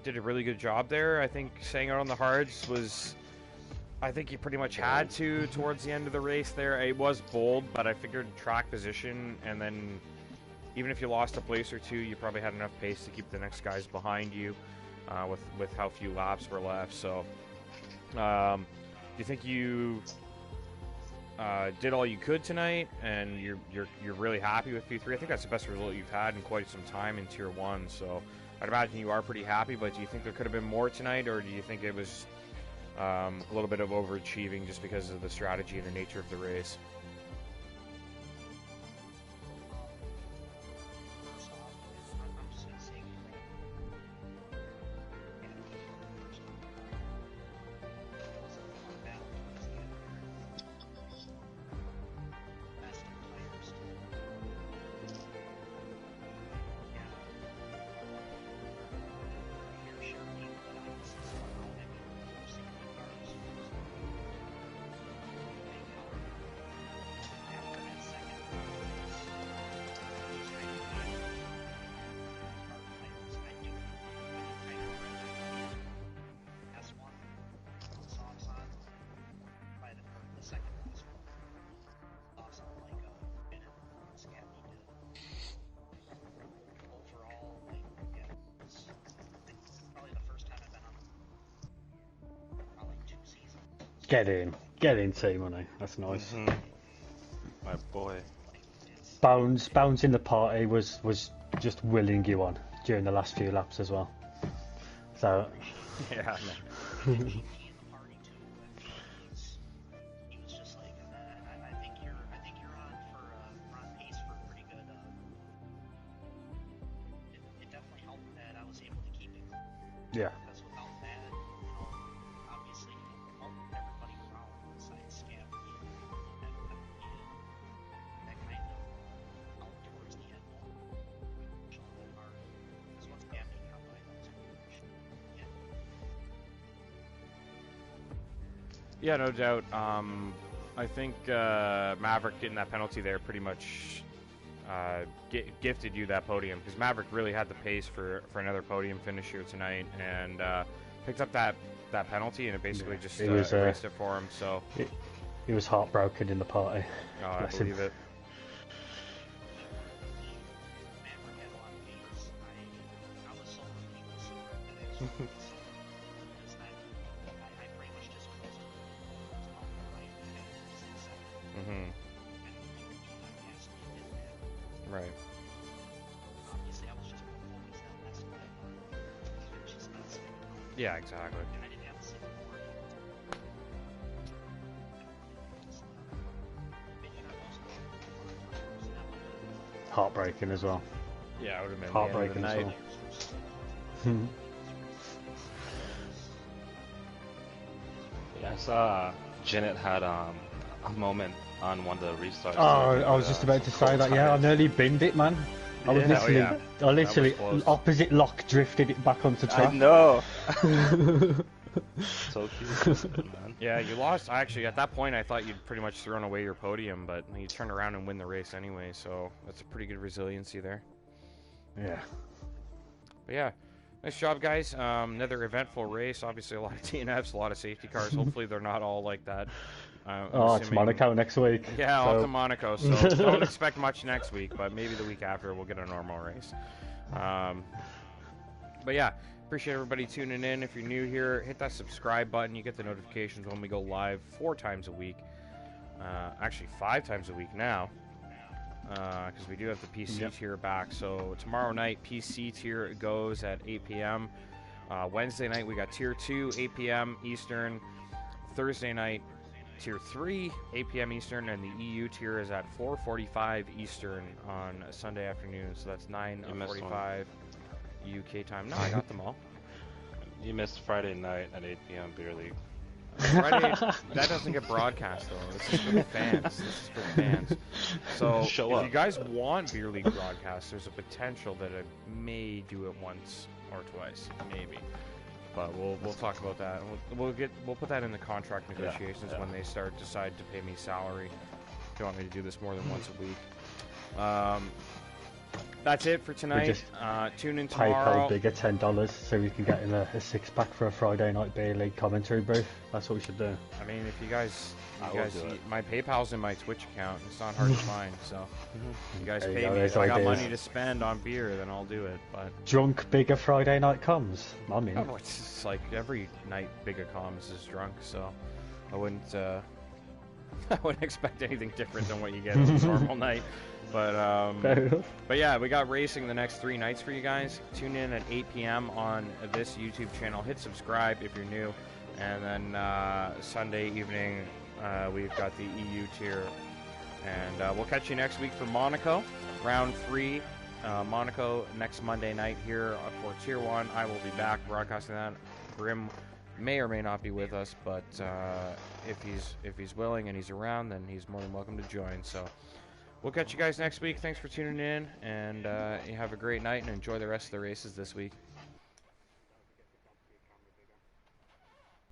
Speaker 1: Did a really good job there. I think staying out on the hards was... I think you pretty much had to towards the end of the race there. It was bold, but I figured track position, and then even if you lost a place or two, you probably had enough pace to keep the next guys behind you with how few laps were left. So do you think you did all you could tonight, and you're really happy with P3? I think that's the best result you've had in quite some time in Tier 1, so I'd imagine you are pretty happy, but do you think there could have been more tonight, or do you think it was a little bit of overachieving just because of the strategy and the nature of the race?
Speaker 3: Get in, T-Money. That's nice.
Speaker 2: Mm-hmm. My boy.
Speaker 3: Bones in the party was just willing you on during the last few laps as well. So
Speaker 1: yeah.
Speaker 3: Yeah.
Speaker 1: Yeah, no doubt. I think Maverick getting that penalty there pretty much gifted you that podium, because Maverick really had the pace for another podium finish here tonight, and picked up that penalty, and it basically just erased it for him. So
Speaker 3: he was heartbroken in the party.
Speaker 1: Oh, I believe it. Mhm. Right. Yeah, exactly.
Speaker 3: Heartbreaking as well.
Speaker 1: Yeah, it would have been
Speaker 3: Heartbreaking
Speaker 1: the
Speaker 3: as
Speaker 1: end of the
Speaker 3: well.
Speaker 1: night.
Speaker 2: Yeah, I saw Janet had a moment on one of the restarts.
Speaker 3: Oh,
Speaker 2: there,
Speaker 3: I was just about to say that. Yeah, I nearly binned it, man. I was
Speaker 2: Yeah.
Speaker 1: Oh, yeah.
Speaker 3: I literally
Speaker 1: That was close.
Speaker 3: opposite lock drifted it back onto track.
Speaker 2: I know. So cute, man.
Speaker 1: Yeah, you lost. Actually, at that point, I thought you'd pretty much thrown away your podium, but you turned around and win the race anyway, so that's a pretty good resiliency there.
Speaker 3: Yeah.
Speaker 1: But yeah, nice job, guys. Another eventful race. Obviously, a lot of DNFs, a lot of safety cars. Hopefully, they're not all like that.
Speaker 3: Oh, it's Monaco next week.
Speaker 1: Yeah,
Speaker 3: so.
Speaker 1: off to Monaco, so don't expect much next week, but maybe the week after we'll get a normal race. But yeah, appreciate everybody tuning in. If you're new here, hit that subscribe button. You get the notifications when we go live 4 times a week. Actually, 5 times a week now, because we do have the PC tier back. So tomorrow night, PC tier goes at 8 p.m. Wednesday night, we got tier 2, 8 p.m. Eastern. Thursday night, tier 3, 8 p.m. Eastern, and the EU tier is at 4:45 Eastern on a Sunday afternoon. So that's 9:45 UK time. No, I got them all.
Speaker 2: You missed Friday night at 8 p.m. beer league.
Speaker 1: Friday, that doesn't get broadcast though. This is for the fans. This is for the fans. So if you guys want beer league broadcast, there's a potential that I may do it once or twice, maybe. But we'll talk about that. We'll put that in the contract negotiations when they decide to pay me salary. If you want me to do this more than once a week. That's it for tonight. Tune in tomorrow.
Speaker 3: PayPal bigger $10 so we can get in a 6-pack for a Friday night beer league commentary booth. That's what we should do.
Speaker 1: I mean, if you guys
Speaker 2: do it.
Speaker 1: my PayPal's in my Twitch account. It's not hard to find. So if you guys
Speaker 3: There you
Speaker 1: pay
Speaker 3: go,
Speaker 1: me.
Speaker 3: there's
Speaker 1: If I got
Speaker 3: ideas.
Speaker 1: money to spend on beer, then I'll do it. But
Speaker 3: Drunk bigger Friday night comms. I'm in.
Speaker 1: oh, it's just like every night Bigger Comms is drunk, so I wouldn't I wouldn't expect anything different than what you get on a normal night. But yeah, we got racing the next 3 nights for you guys. Tune in at 8 p.m. on this YouTube channel. Hit subscribe if you're new, and then Sunday evening we've got the EU tier, and we'll catch you next week for Monaco round 3. Monaco next Monday night here for Tier 1. I will be back broadcasting that. Grim may or may not be with us, but if he's willing and he's around, then he's more than welcome to join. So we'll catch you guys next week. Thanks for tuning in, and you have a great night and enjoy the rest of the races this week.